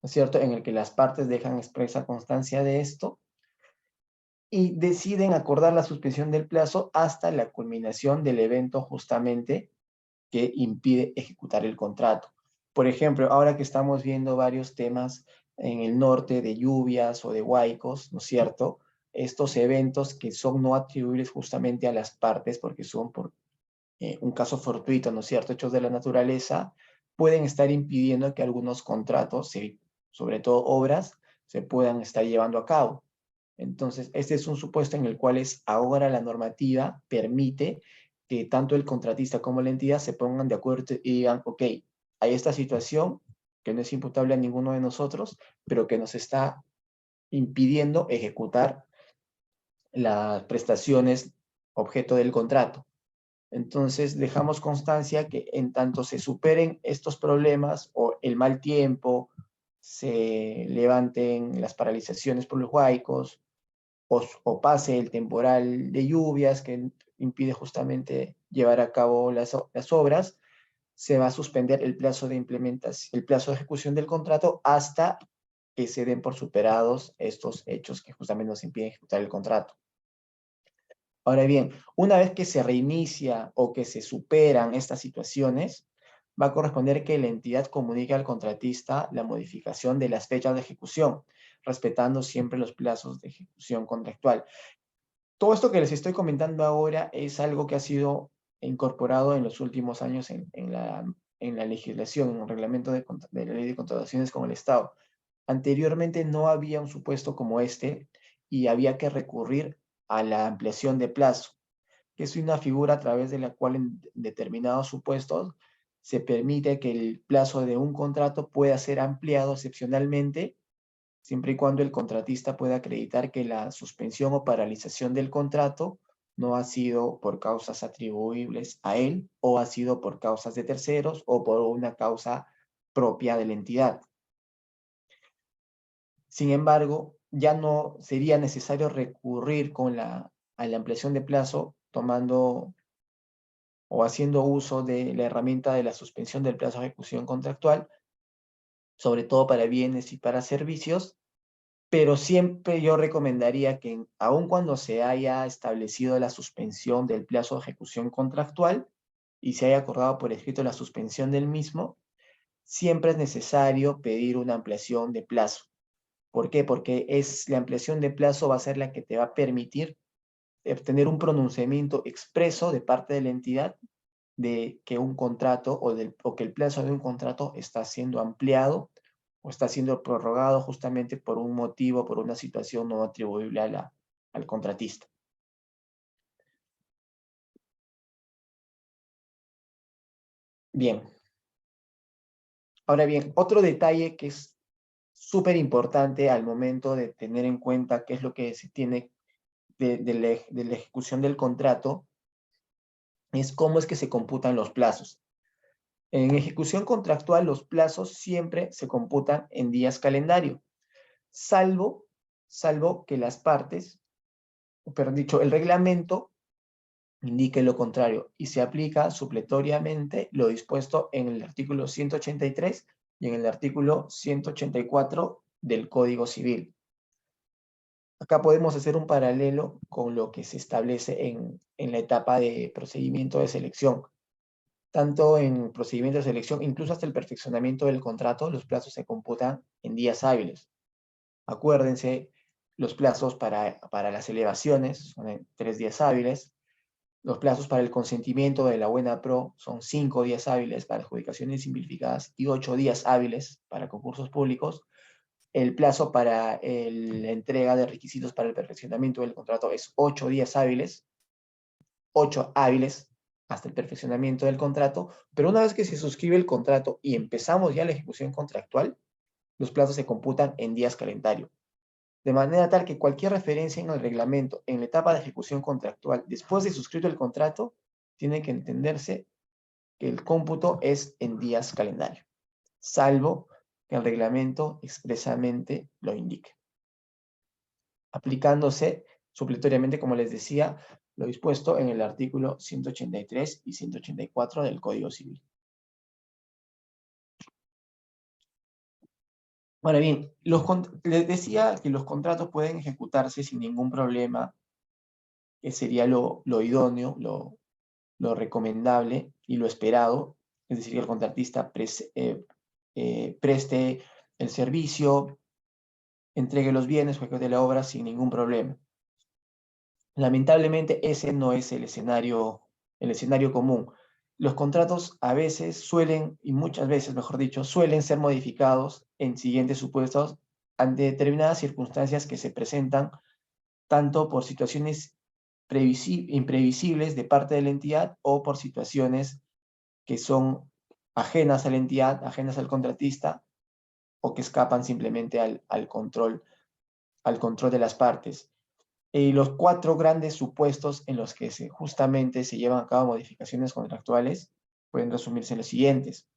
¿no es cierto?, en el que las partes dejan expresa constancia de esto y deciden acordar la suspensión del plazo hasta la culminación del evento justamente que impide ejecutar el contrato. Por ejemplo, ahora que estamos viendo varios temas en el norte de lluvias o de huaicos, ¿no es cierto?, estos eventos que son no atribuibles justamente a las partes porque son por un caso fortuito, ¿no es cierto?, hechos de la naturaleza, pueden estar impidiendo que algunos contratos, sobre todo obras, se puedan estar llevando a cabo. Entonces, este es un supuesto en el cual ahora la normativa permite que tanto el contratista como la entidad se pongan de acuerdo y digan, ok, hay esta situación que no es imputable a ninguno de nosotros, pero que nos está impidiendo ejecutar las prestaciones objeto del contrato. Entonces, dejamos constancia que en tanto se superen estos problemas o el mal tiempo, se levanten las paralizaciones por los huaicos o pase el temporal de lluvias que impide justamente llevar a cabo las obras, se va a suspender el plazo de implementación, el plazo de ejecución del contrato hasta que se den por superados estos hechos que justamente nos impiden ejecutar el contrato. Ahora bien, una vez que se reinicia o que se superan estas situaciones, va a corresponder que la entidad comunique al contratista la modificación de las fechas de ejecución, respetando siempre los plazos de ejecución contractual. Todo esto que les estoy comentando ahora es algo que ha sido incorporado en los últimos años en la legislación, en el reglamento de la ley de contrataciones con el Estado. Anteriormente no había un supuesto como este y había que recurrir a la ampliación de plazo, que es una figura a través de la cual en determinados supuestos se permite que el plazo de un contrato pueda ser ampliado excepcionalmente, siempre y cuando el contratista pueda acreditar que la suspensión o paralización del contrato no ha sido por causas atribuibles a él o ha sido por causas de terceros o por una causa propia de la entidad. Sin embargo, ya no sería necesario recurrir a la ampliación de plazo tomando o haciendo uso de la herramienta de la suspensión del plazo de ejecución contractual, sobre todo para bienes y para servicios, pero siempre yo recomendaría que aun cuando se haya establecido la suspensión del plazo de ejecución contractual y se haya acordado por escrito la suspensión del mismo, siempre es necesario pedir una ampliación de plazo. ¿Por qué? Porque la ampliación de plazo va a ser la que te va a permitir obtener un pronunciamiento expreso de parte de la entidad de que un contrato o que el plazo de un contrato está siendo ampliado o está siendo prorrogado justamente por un motivo, por una situación no atribuible al contratista. Bien. Ahora bien, otro detalle que es súper importante al momento de tener en cuenta qué es lo que se tiene de la ejecución del contrato es cómo es que se computan los plazos. En ejecución contractual, los plazos siempre se computan en días calendario, salvo que las partes, perdón, dicho, el reglamento indique lo contrario y se aplica supletoriamente lo dispuesto en el artículo 183 y en el artículo 184 del Código Civil. Acá podemos hacer un paralelo con lo que se establece en la etapa de procedimiento de selección. Tanto en procedimiento de selección, incluso hasta el perfeccionamiento del contrato, los plazos se computan en días hábiles. Acuérdense, los plazos para las elevaciones son en 3 días hábiles. Los plazos para el consentimiento de la buena pro son 5 días hábiles para adjudicaciones simplificadas y 8 días hábiles para concursos públicos. El plazo para la entrega de requisitos para el perfeccionamiento del contrato es 8 días hábiles, 8 hábiles hasta el perfeccionamiento del contrato, pero una vez que se suscribe el contrato y empezamos ya la ejecución contractual, los plazos se computan en días calendario. De manera tal que cualquier referencia en el reglamento en la etapa de ejecución contractual, después de suscrito el contrato, tiene que entenderse que el cómputo es en días calendario, salvo que el reglamento expresamente lo indique, aplicándose supletoriamente, como les decía, lo dispuesto en el artículo 183 y 184 del Código Civil. Ahora bien, les decía que los contratos pueden ejecutarse sin ningún problema, que sería lo idóneo, lo recomendable y lo esperado, es decir, que el contratista preste el servicio, entregue los bienes o ejecute la obra sin ningún problema. Lamentablemente ese no es el escenario común. Los contratos a veces suelen, y muchas veces, mejor dicho, suelen ser modificados en siguientes supuestos ante determinadas circunstancias que se presentan tanto por situaciones imprevisibles de parte de la entidad o por situaciones que son ajenas a la entidad, ajenas al contratista o que escapan simplemente al control de las partes. Y los 4 grandes supuestos en los que justamente se llevan a cabo modificaciones contractuales pueden resumirse en los siguientes.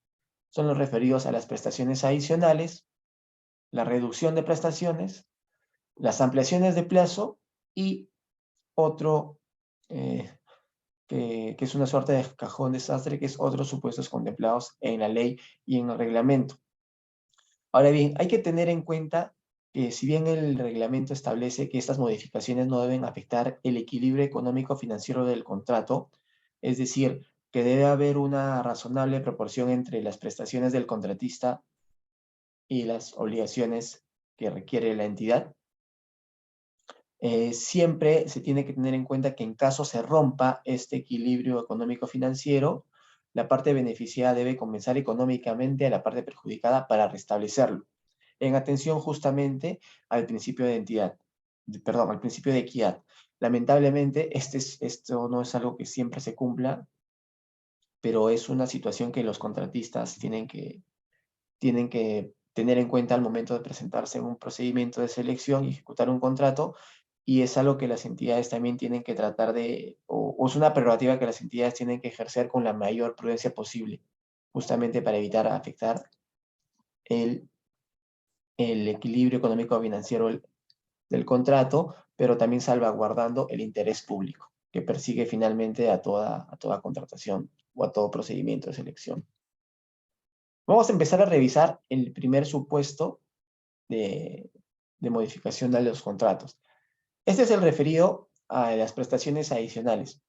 Son los referidos a las prestaciones adicionales, la reducción de prestaciones, las ampliaciones de plazo y otro que es una suerte de cajón desastre, que es otros supuestos contemplados en la ley y en el reglamento. Ahora bien, hay que tener en cuenta que si bien el reglamento establece que estas modificaciones no deben afectar el equilibrio económico-financiero del contrato, es decir, que debe haber una razonable proporción entre las prestaciones del contratista y las obligaciones que requiere la entidad, siempre se tiene que tener en cuenta que en caso se rompa este equilibrio económico-financiero, la parte beneficiada debe compensar económicamente a la parte perjudicada para restablecerlo, en atención justamente al principio de al principio de equidad. Lamentablemente, esto no es algo que siempre se cumpla, pero es una situación que los contratistas tienen que tener en cuenta al momento de presentarse en un procedimiento de selección y ejecutar un contrato, y es algo que las entidades también tienen que tratar o es una prerrogativa que las entidades tienen que ejercer con la mayor prudencia posible, justamente para evitar afectar el equilibrio económico-financiero del contrato, pero también salvaguardando el interés público, que persigue finalmente a toda contratación o a todo procedimiento de selección. Vamos a empezar a revisar el primer supuesto de modificación de los contratos. Este es el referido a las prestaciones adicionales.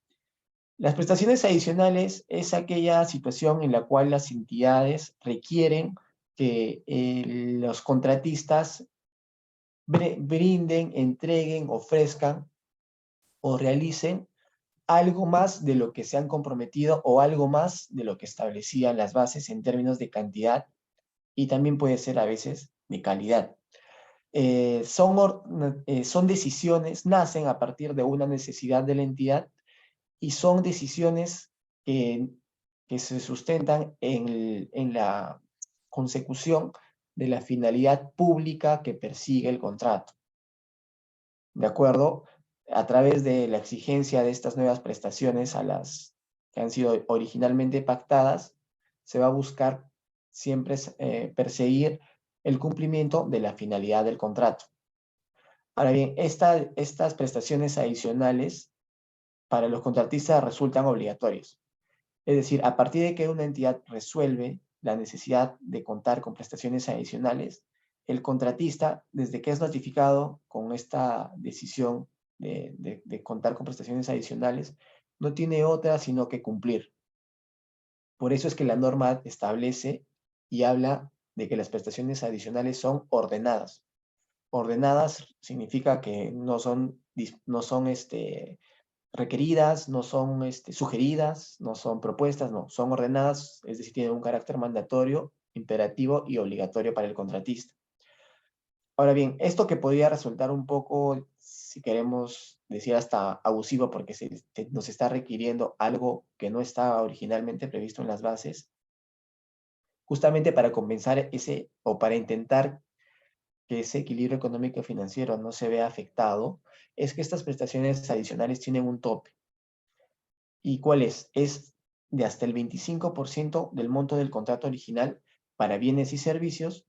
Las prestaciones adicionales es aquella situación en la cual las entidades requieren que los contratistas brinden, entreguen, ofrezcan o realicen algo más de lo que se han comprometido o algo más de lo que establecían las bases en términos de cantidad y también puede ser a veces de calidad. Son decisiones, nacen a partir de una necesidad de la entidad y son decisiones que se sustentan en la consecución de la finalidad pública que persigue el contrato. ¿De acuerdo? A través de la exigencia de estas nuevas prestaciones a las que han sido originalmente pactadas, se va a buscar siempre perseguir el cumplimiento de la finalidad del contrato. Ahora bien, estas prestaciones adicionales para los contratistas resultan obligatorios. Es decir, a partir de que una entidad resuelve la necesidad de contar con prestaciones adicionales, el contratista, desde que es notificado con esta decisión de contar con prestaciones adicionales, no tiene otra sino que cumplir. Por eso es que la norma establece y habla de que las prestaciones adicionales son ordenadas. Ordenadas significa que no son requeridas, no son sugeridas, no son propuestas, no, son ordenadas, es decir, tienen un carácter mandatorio, imperativo y obligatorio para el contratista. Ahora bien, esto que podría resultar un poco, si queremos decir hasta abusivo, porque nos está requiriendo algo que no estaba originalmente previsto en las bases, justamente para compensar ese, o para intentar que ese equilibrio económico y financiero no se vea afectado, es que estas prestaciones adicionales tienen un tope. ¿Y cuál es? Es de hasta el 25% del monto del contrato original para bienes y servicios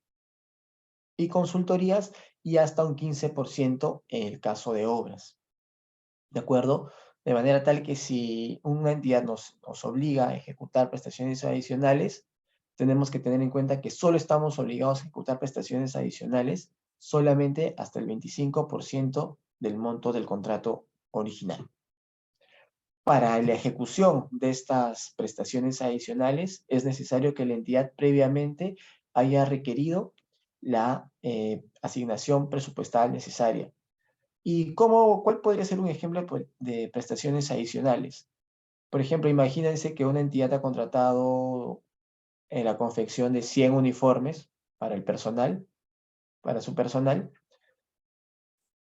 y consultorías y hasta un 15% en el caso de obras. ¿De acuerdo? De manera tal que si una entidad nos obliga a ejecutar prestaciones adicionales, tenemos que tener en cuenta que solo estamos obligados a ejecutar prestaciones adicionales solamente hasta el 25% del monto del contrato original. Para la ejecución de estas prestaciones adicionales, es necesario que la entidad previamente haya requerido la asignación presupuestal necesaria. ¿Y cuál podría ser un ejemplo de prestaciones adicionales? Por ejemplo, imagínense que una entidad ha contratado la confección de 100 uniformes para el personal, para su personal,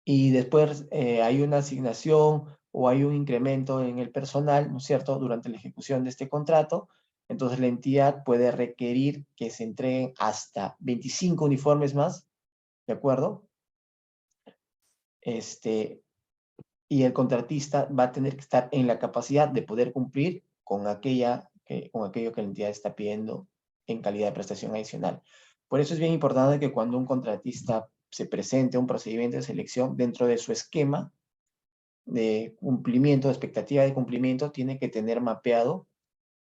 y después hay una asignación o hay un incremento en el personal, ¿no es cierto?, durante la ejecución de este contrato. Entonces la entidad puede requerir que se entreguen hasta 25 uniformes más, ¿de acuerdo? Y el contratista va a tener que estar en la capacidad de poder cumplir con aquello que la entidad está pidiendo en calidad de prestación adicional. Por eso es bien importante que cuando un contratista se presente a un procedimiento de selección, dentro de su esquema de cumplimiento, de expectativa de cumplimiento, tiene que tener mapeado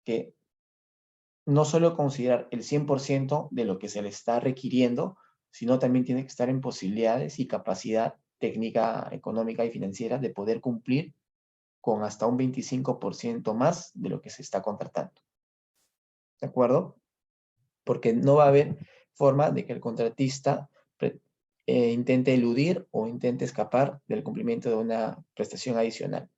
que no solo considerar el 100% de lo que se le está requiriendo, sino también tiene que estar en posibilidades y capacidad técnica, económica y financiera de poder cumplir con hasta un 25% más de lo que se está contratando. ¿De acuerdo? Porque no va a haber forma de que el contratista intente eludir o intente escapar del cumplimiento de una prestación adicional.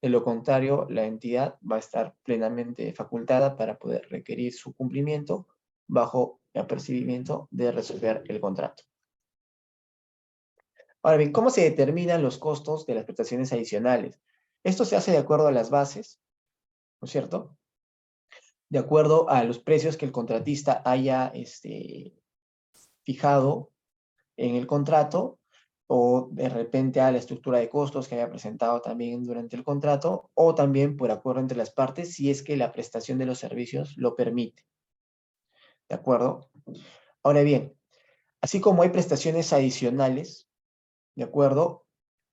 De lo contrario, la entidad va a estar plenamente facultada para poder requerir su cumplimiento bajo el apercibimiento de resolver el contrato. Ahora bien, ¿cómo se determinan los costos de las prestaciones adicionales? Esto se hace de acuerdo a las bases, ¿no es cierto? De acuerdo a los precios que el contratista haya fijado en el contrato, o de repente a la estructura de costos que haya presentado también durante el contrato, o también por acuerdo entre las partes si es que la prestación de los servicios lo permite. ¿De acuerdo? Ahora bien, así como hay prestaciones adicionales, ¿de acuerdo?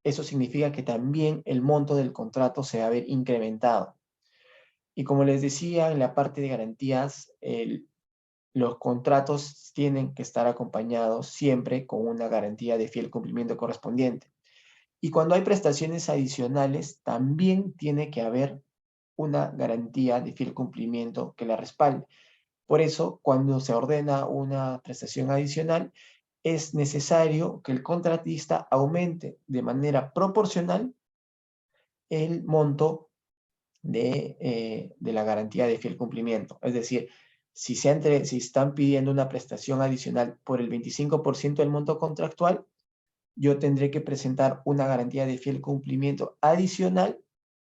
Eso significa que también el monto del contrato se va a ver incrementado. Y como les decía, en la parte de garantías, los contratos tienen que estar acompañados siempre con una garantía de fiel cumplimiento correspondiente. Y cuando hay prestaciones adicionales, también tiene que haber una garantía de fiel cumplimiento que la respalde. Por eso, cuando se ordena una prestación adicional, es necesario que el contratista aumente de manera proporcional el monto de la garantía de fiel cumplimiento. Es decir, si están pidiendo una prestación adicional por el 25% del monto contractual, yo tendré que presentar una garantía de fiel cumplimiento adicional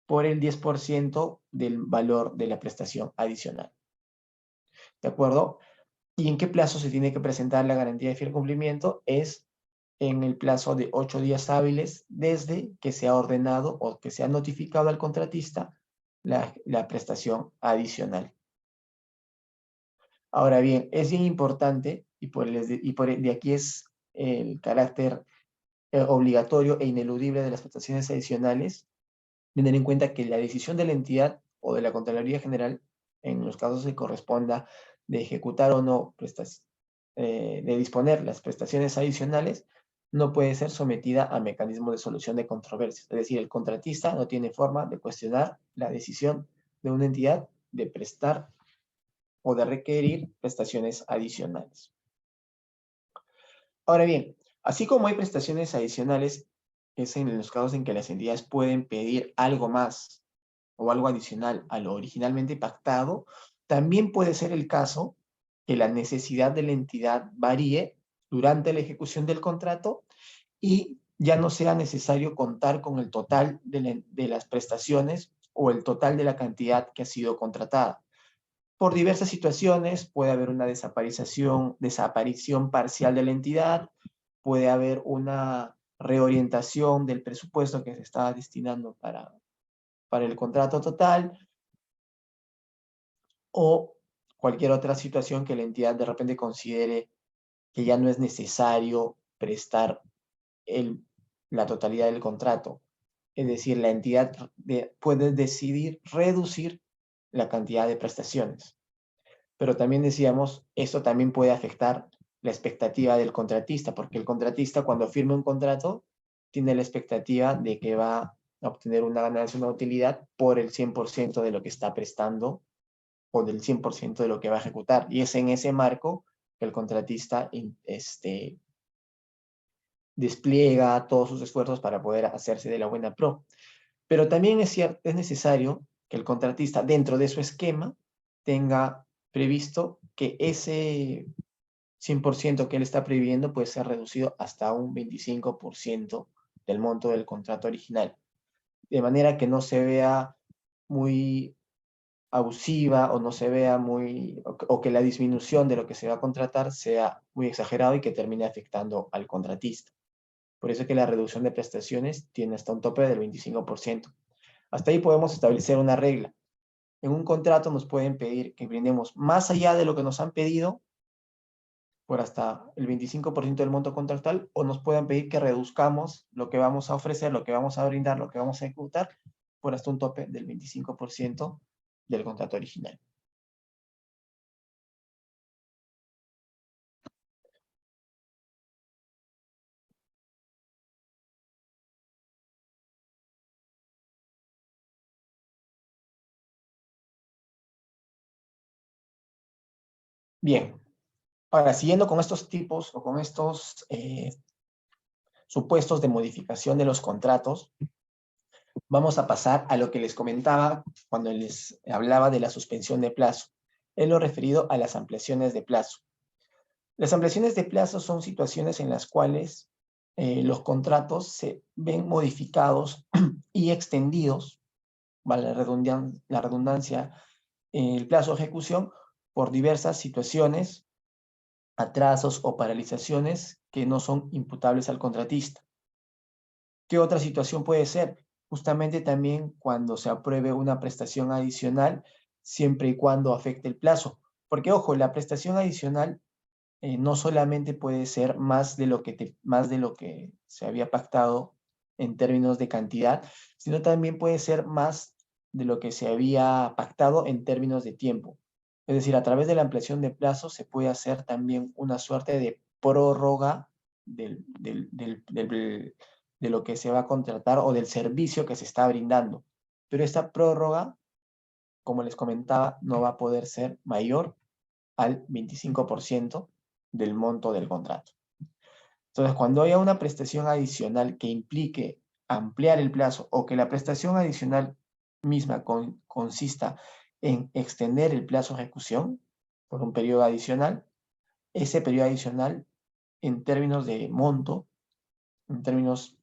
por el 10% del valor de la prestación adicional. ¿De acuerdo? ¿Y en qué plazo se tiene que presentar la garantía de fiel cumplimiento? Es en el plazo de 8 días hábiles desde que se ha ordenado o que se ha notificado al contratista la prestación adicional. Ahora bien, es bien importante, de aquí es el carácter obligatorio e ineludible de las prestaciones adicionales, tener en cuenta que la decisión de la entidad o de la Contraloría General, en los casos que corresponda de ejecutar o no de disponer las prestaciones adicionales, no puede ser sometida a mecanismos de solución de controversias. Es decir, el contratista no tiene forma de cuestionar la decisión de una entidad de prestar o de requerir prestaciones adicionales. Ahora bien, así como hay prestaciones adicionales, es en los casos en que las entidades pueden pedir algo más o algo adicional a lo originalmente pactado, también puede ser el caso que la necesidad de la entidad varíe durante la ejecución del contrato y ya no sea necesario contar con el total de las prestaciones o el total de la cantidad que ha sido contratada. Por diversas situaciones puede haber una desaparición parcial de la entidad, puede haber una reorientación del presupuesto que se está destinando para el contrato total, o cualquier otra situación que la entidad de repente considere que ya no es necesario prestar la totalidad del contrato. Es decir, la entidad puede decidir reducir la cantidad de prestaciones. Pero también decíamos, esto también puede afectar la expectativa del contratista, porque el contratista cuando firma un contrato tiene la expectativa de que va a obtener una ganancia, una utilidad por el 100% de lo que está prestando o del 100% de lo que va a ejecutar. Y es en ese marco que el contratista despliega todos sus esfuerzos para poder hacerse de la buena pro. Pero también es necesario que el contratista, dentro de su esquema, tenga previsto que ese 100% que él está previendo puede ser reducido hasta un 25% del monto del contrato original. De manera que no se vea muy abusiva o no se vea o que la disminución de lo que se va a contratar sea muy exagerado y que termine afectando al contratista. Por eso es que la reducción de prestaciones tiene hasta un tope del 25%. Hasta ahí podemos establecer una regla. En un contrato nos pueden pedir que brindemos más allá de lo que nos han pedido, por hasta el 25% del monto contractual, o nos pueden pedir que reduzcamos lo que vamos a ofrecer, lo que vamos a brindar, lo que vamos a ejecutar, por hasta un tope del 25% del contrato original. Bien, ahora siguiendo con estos tipos o con estos supuestos de modificación de los contratos, vamos a pasar a lo que les comentaba cuando les hablaba de la suspensión de plazo. Es lo referido a las ampliaciones de plazo. Las ampliaciones de plazo son situaciones en las cuales los contratos se ven modificados y extendidos, vale la redundancia, el plazo de ejecución por diversas situaciones, atrasos o paralizaciones que no son imputables al contratista. ¿Qué otra situación puede ser? Justamente también cuando se apruebe una prestación adicional, siempre y cuando afecte el plazo. Porque, ojo, la prestación adicional no solamente puede ser más de lo que se había pactado en términos de cantidad, sino también puede ser más de lo que se había pactado en términos de tiempo. Es decir, a través de la ampliación de plazo se puede hacer también una suerte de prórroga de lo que se va a contratar o del servicio que se está brindando. Pero esta prórroga, como les comentaba, no va a poder ser mayor al 25% del monto del contrato. Entonces, cuando haya una prestación adicional que implique ampliar el plazo o que la prestación adicional misma consista en extender el plazo de ejecución por un periodo adicional, ese periodo adicional en términos de monto, en términos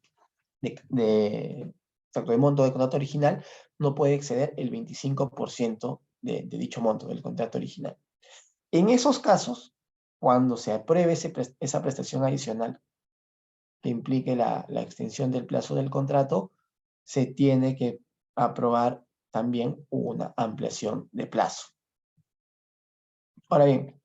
exacto, de monto de contrato original, no puede exceder el 25% de dicho monto del contrato original. En esos casos, cuando se apruebe esa prestación adicional que implique la extensión del plazo del contrato, se tiene que aprobar también una ampliación de plazo. Ahora bien,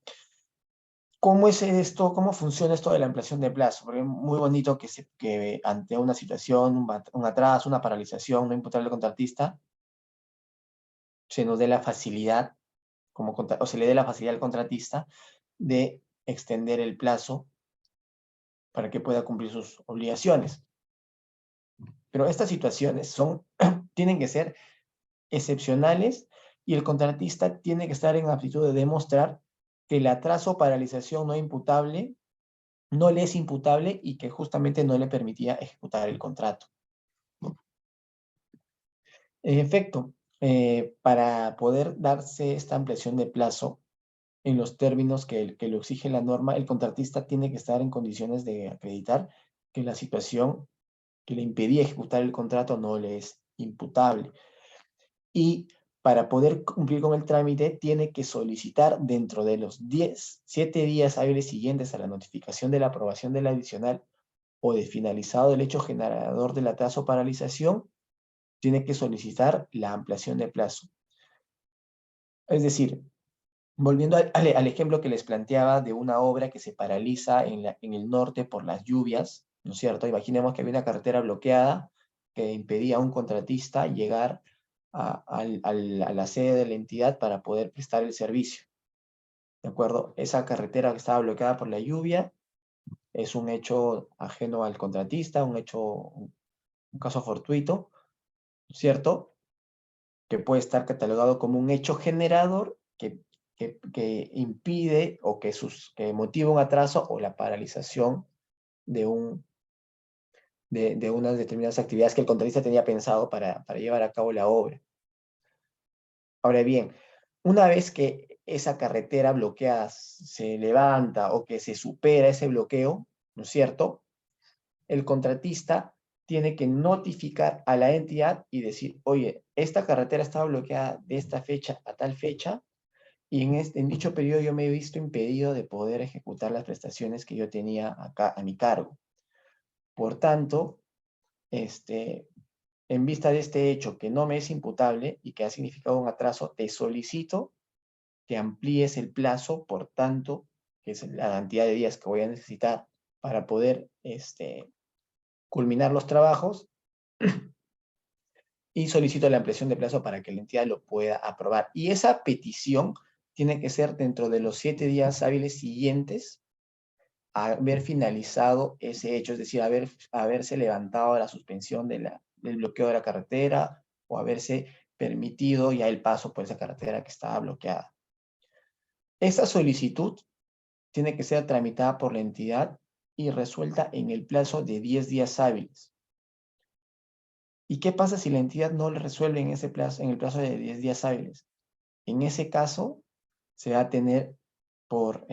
¿Cómo es esto? ¿Cómo funciona esto de la ampliación de plazo? Porque es muy bonito que ante una situación, un atraso, una paralización no imputable al contratista, se nos dé la facilidad, o se le dé la facilidad al contratista de extender el plazo para que pueda cumplir sus obligaciones. Pero estas situaciones tienen que ser excepcionales y el contratista tiene que estar en aptitud de demostrar que el atraso o paralización no le es imputable y que justamente no le permitía ejecutar el contrato. En efecto, para poder darse esta ampliación de plazo en los términos que lo exige la norma, el contratista tiene que estar en condiciones de acreditar que la situación que le impedía ejecutar el contrato no le es imputable. Y para poder cumplir con el trámite, tiene que solicitar dentro de los 7 días hábiles siguientes a la notificación de la aprobación del adicional o de finalizado el hecho generador del atraso o paralización, tiene que solicitar la ampliación de plazo. Es decir, volviendo al ejemplo que les planteaba de una obra que se paraliza en el norte por las lluvias, ¿no es cierto? Imaginemos que había una carretera bloqueada que impedía a un contratista llegar a la sede de la entidad para poder prestar el servicio, ¿de acuerdo? Esa carretera que estaba bloqueada por la lluvia es un hecho ajeno al contratista, un caso fortuito, ¿no es cierto? Que puede estar catalogado como un hecho generador que impide o que motiva un atraso o la paralización de, de unas determinadas actividades que el contratista tenía pensado para llevar a cabo la obra. Ahora bien, una vez que esa carretera bloqueada se levanta o que se supera ese bloqueo, ¿no es cierto? El contratista tiene que notificar a la entidad y decir, oye, esta carretera estaba bloqueada de esta fecha a tal fecha y en dicho periodo yo me he visto impedido de poder ejecutar las prestaciones que yo tenía acá a mi cargo. Por tanto, en vista de este hecho que no me es imputable y que ha significado un atraso, te solicito que amplíes el plazo, por tanto, que es la cantidad de días que voy a necesitar para poder culminar los trabajos y solicito la ampliación de plazo para que la entidad lo pueda aprobar. Y esa petición tiene que ser dentro de los 7 días hábiles siguientes a haber finalizado ese hecho, es decir, haberse levantado la suspensión del bloqueo de la carretera o haberse permitido ya el paso por esa carretera que estaba bloqueada. Esa solicitud tiene que ser tramitada por la entidad y resuelta en el plazo de 10 días hábiles. ¿Y qué pasa si la entidad no le resuelve en ese plazo, en el plazo de 10 días hábiles? En ese caso, se va a tener por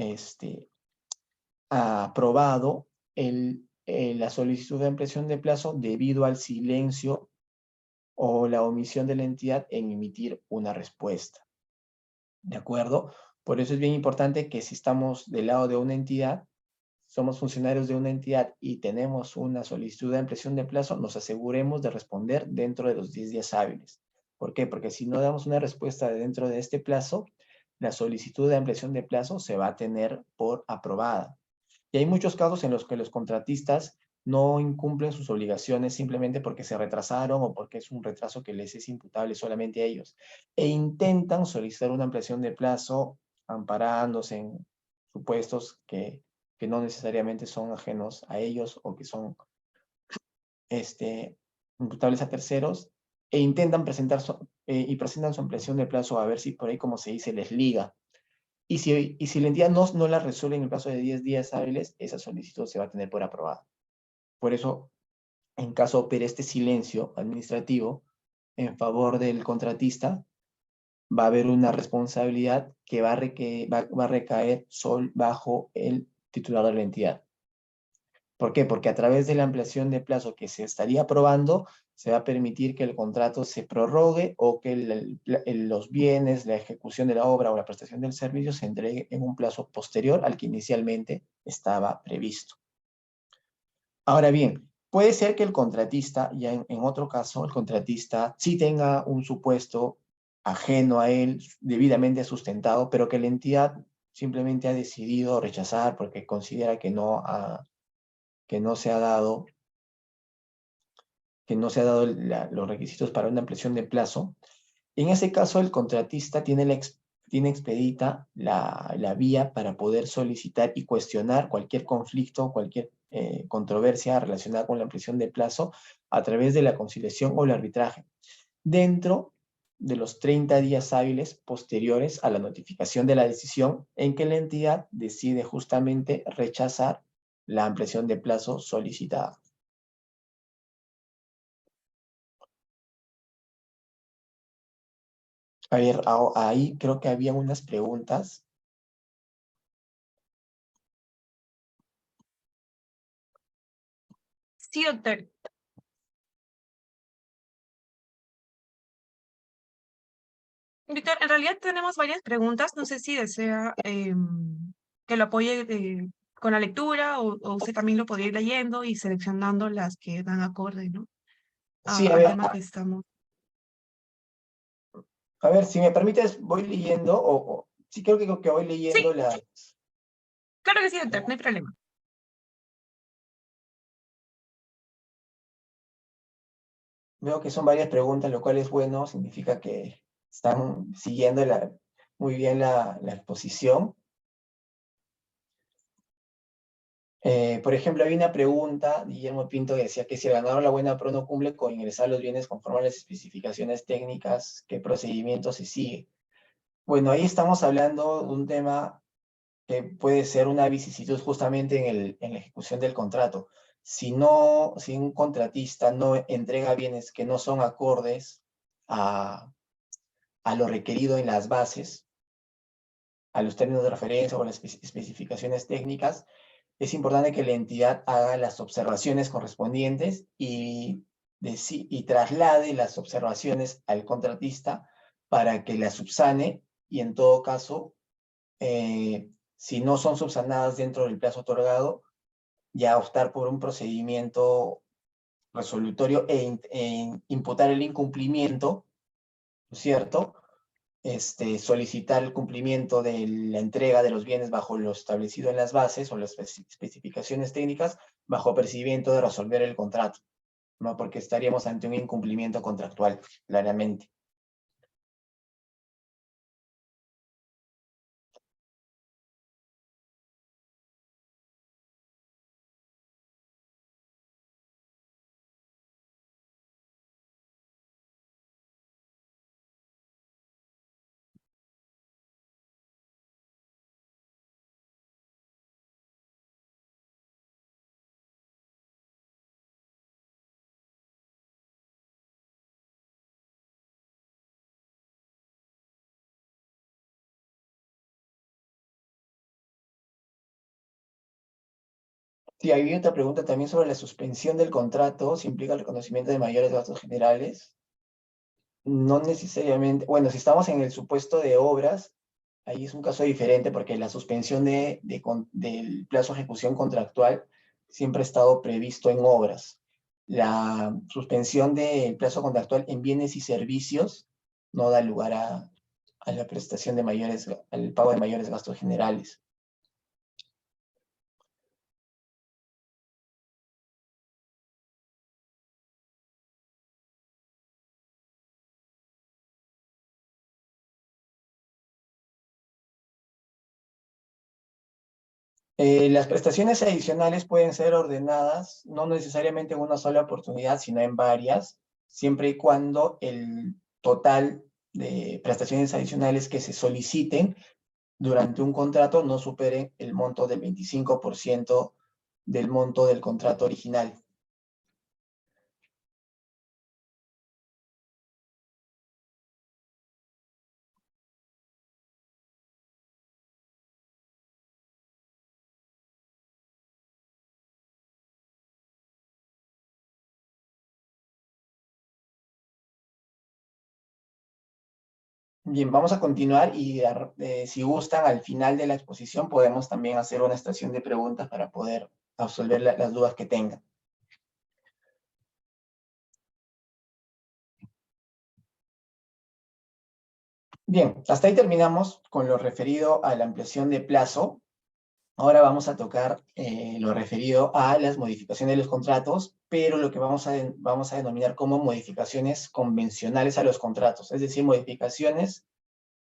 aprobado la solicitud de ampliación de plazo debido al silencio o la omisión de la entidad en emitir una respuesta. ¿De acuerdo? Por eso es bien importante que si estamos del lado de una entidad, somos funcionarios de una entidad y tenemos una solicitud de ampliación de plazo, nos aseguremos de responder dentro de los 10 días hábiles. ¿Por qué? Porque si no damos una respuesta dentro de este plazo, la solicitud de ampliación de plazo se va a tener por aprobada. Y hay muchos casos en los que los contratistas no incumplen sus obligaciones simplemente porque se retrasaron o porque es un retraso que les es imputable solamente a ellos. E intentan solicitar una ampliación de plazo amparándose en supuestos que no necesariamente son ajenos a ellos o que son imputables a terceros e intentan presentan su ampliación de plazo a ver si por ahí, como se dice, les liga. Y si la entidad no la resuelve en el plazo de 10 días hábiles, esa solicitud se va a tener por aprobada. Por eso, en caso opere este silencio administrativo en favor del contratista, va a haber una responsabilidad que va a recaer bajo el titular de la entidad. ¿Por qué? Porque a través de la ampliación de plazo que se estaría aprobando, se va a permitir que el contrato se prorrogue o que los bienes, la ejecución de la obra o la prestación del servicio se entregue en un plazo posterior al que inicialmente estaba previsto. Ahora bien, puede ser que el contratista, ya en otro caso, el contratista sí tenga un supuesto ajeno a él, debidamente sustentado, pero que la entidad simplemente ha decidido rechazar porque considera que no se ha dado, los requisitos para una ampliación de plazo, en ese caso el contratista tiene expedita la vía para poder solicitar y cuestionar cualquier conflicto, cualquier controversia relacionada con la ampliación de plazo a través de la conciliación o el arbitraje, dentro de los 30 días hábiles posteriores a la notificación de la decisión en que la entidad decide justamente rechazar la ampliación de plazo solicitada. A ver, ahí creo que había unas preguntas. Sí, doctor. Víctor, en realidad tenemos varias preguntas. No sé si desea que lo apoye con la lectura o usted también lo podría ir leyendo y seleccionando las que dan acorde, ¿no? Sí, Al tema que estamos. a ver, si me permites, voy leyendo, sí creo que voy Sí, leyendo las... claro que sí, doctor, no hay problema. Veo que son varias preguntas, lo cual es bueno, significa que están siguiendo muy bien la exposición. Por ejemplo, había una pregunta, Guillermo Pinto, que decía que si el ganador la buena pro no cumple con ingresar los bienes conforme a las especificaciones técnicas, ¿qué procedimiento se sigue? Bueno, ahí estamos hablando de un tema que puede ser una vicisitud justamente en la ejecución del contrato. Si un contratista no entrega bienes que no son acordes a lo requerido en las bases, a los términos de referencia o las especificaciones técnicas, es importante que la entidad haga las observaciones correspondientes y traslade las observaciones al contratista para que las subsane y en todo caso, si no son subsanadas dentro del plazo otorgado, ya optar por un procedimiento resolutorio e imputar el incumplimiento, ¿no es cierto? Solicitar el cumplimiento de la entrega de los bienes bajo lo establecido en las bases o las especificaciones técnicas bajo percibimiento de resolver el contrato, ¿no? Porque estaríamos ante un incumplimiento contractual, claramente. Sí, hay otra pregunta también sobre la suspensión del contrato, si implica el reconocimiento de mayores gastos generales. No necesariamente, bueno, si estamos en el supuesto de obras, ahí es un caso diferente porque la suspensión del plazo de ejecución contractual siempre ha estado previsto en obras. La suspensión del plazo contractual en bienes y servicios no da lugar a la prestación de al pago de mayores gastos generales. Las prestaciones adicionales pueden ser ordenadas no necesariamente en una sola oportunidad, sino en varias, siempre y cuando el total de prestaciones adicionales que se soliciten durante un contrato no supere el monto del 25% del monto del contrato original. Bien, vamos a continuar y si gustan, al final de la exposición podemos también hacer una estación de preguntas para poder absolver las dudas que tengan. Bien, hasta ahí terminamos con lo referido a la ampliación de plazo. Ahora vamos a tocar lo referido a las modificaciones de los contratos, pero lo que vamos a denominar como modificaciones convencionales a los contratos, es decir, modificaciones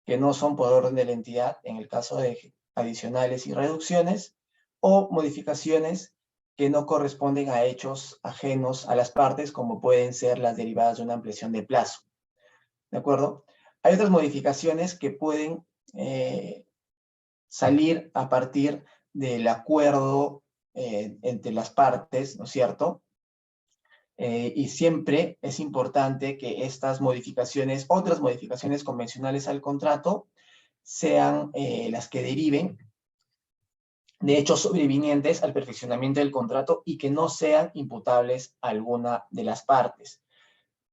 que no son por orden de la entidad, en el caso de adicionales y reducciones, o modificaciones que no corresponden a hechos ajenos a las partes, como pueden ser las derivadas de una ampliación de plazo. ¿De acuerdo? Hay otras modificaciones que pueden salir a partir del acuerdo entre las partes, ¿no es cierto? Y siempre es importante que estas modificaciones, otras modificaciones convencionales al contrato, sean las que deriven de hechos sobrevinientes al perfeccionamiento del contrato y que no sean imputables a alguna de las partes.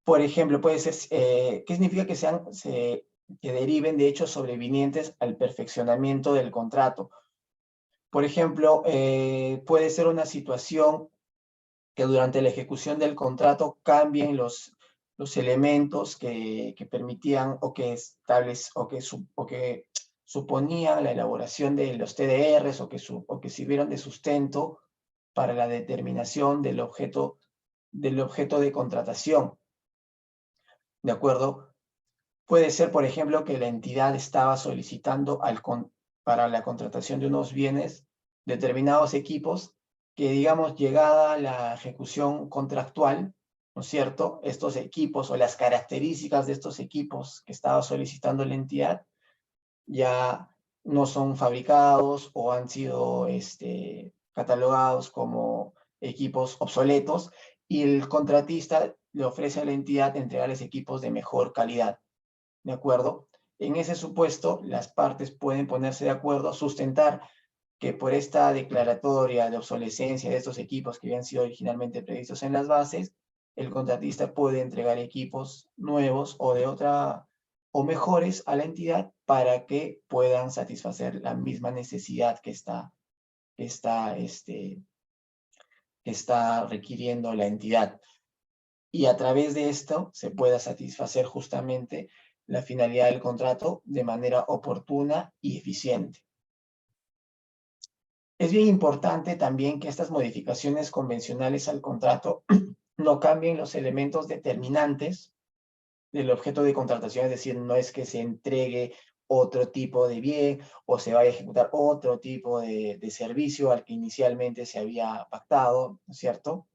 Por ejemplo, puede ser, ¿qué significa que deriven de hechos sobrevinientes al perfeccionamiento del contrato? Por ejemplo, puede ser una situación que durante la ejecución del contrato cambien los elementos que permitían o que suponían la elaboración de los TDRs o que sirvieron de sustento para la determinación del objeto de contratación. ¿De acuerdo? Puede ser, por ejemplo, que la entidad estaba solicitando para la contratación de unos bienes determinados equipos que, digamos, llegada la ejecución contractual, ¿no es cierto? Estos equipos o las características de estos equipos que estaba solicitando la entidad ya no son fabricados o han sido catalogados como equipos obsoletos y el contratista le ofrece a la entidad entregarles equipos de mejor calidad. ¿De acuerdo? En ese supuesto, las partes pueden ponerse de acuerdo, sustentar que por esta declaratoria de obsolescencia de estos equipos que habían sido originalmente previstos en las bases, el contratista puede entregar equipos nuevos o mejores a la entidad para que puedan satisfacer la misma necesidad que está requiriendo la entidad. Y a través de esto se pueda satisfacer justamente la finalidad del contrato de manera oportuna y eficiente. Es bien importante también que estas modificaciones convencionales al contrato no cambien los elementos determinantes del objeto de contratación, es decir, no es que se entregue otro tipo de bien o se vaya a ejecutar otro tipo de servicio al que inicialmente se había pactado, ¿no es cierto?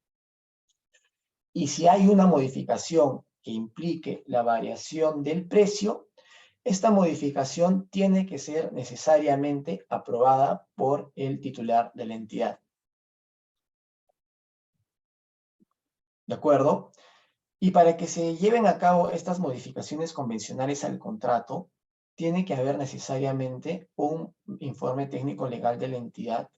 Y si hay una modificación que implique la variación del precio, esta modificación tiene que ser necesariamente aprobada por el titular de la entidad. ¿De acuerdo? Y para que se lleven a cabo estas modificaciones convencionales al contrato, tiene que haber necesariamente un informe técnico legal de la entidad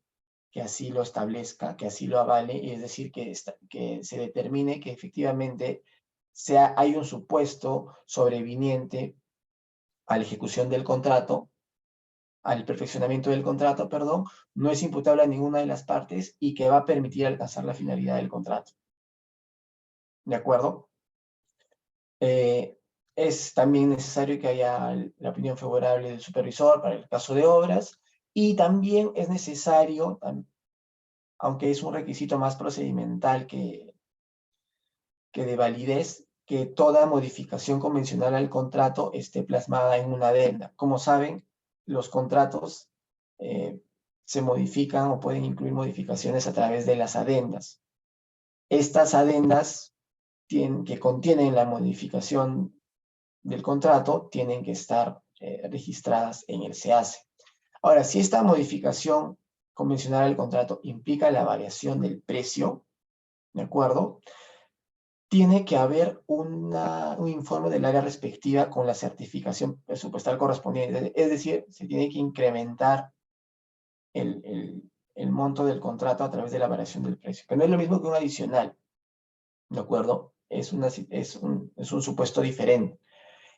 que así lo establezca, que así lo avale, y es decir, que se determine que efectivamente hay un supuesto sobreviniente a la ejecución del contrato, al perfeccionamiento del contrato, perdón, no es imputable a ninguna de las partes y que va a permitir alcanzar la finalidad del contrato. ¿De acuerdo? Es también necesario que haya la opinión favorable del supervisor para el caso de obras y también es necesario, aunque es un requisito más procedimental que de validez, que toda modificación convencional al contrato esté plasmada en una adenda. Como saben, los contratos se modifican o pueden incluir modificaciones a través de las adendas. Estas adendas que contienen la modificación del contrato tienen que estar registradas en el SEACE. Ahora, si esta modificación convencional al contrato implica la variación del precio, ¿de acuerdo? Tiene que haber un informe del área respectiva con la certificación presupuestal correspondiente. Es decir, se tiene que incrementar el monto del contrato a través de la variación del precio, que no es lo mismo que un adicional, ¿de acuerdo? Es un supuesto diferente.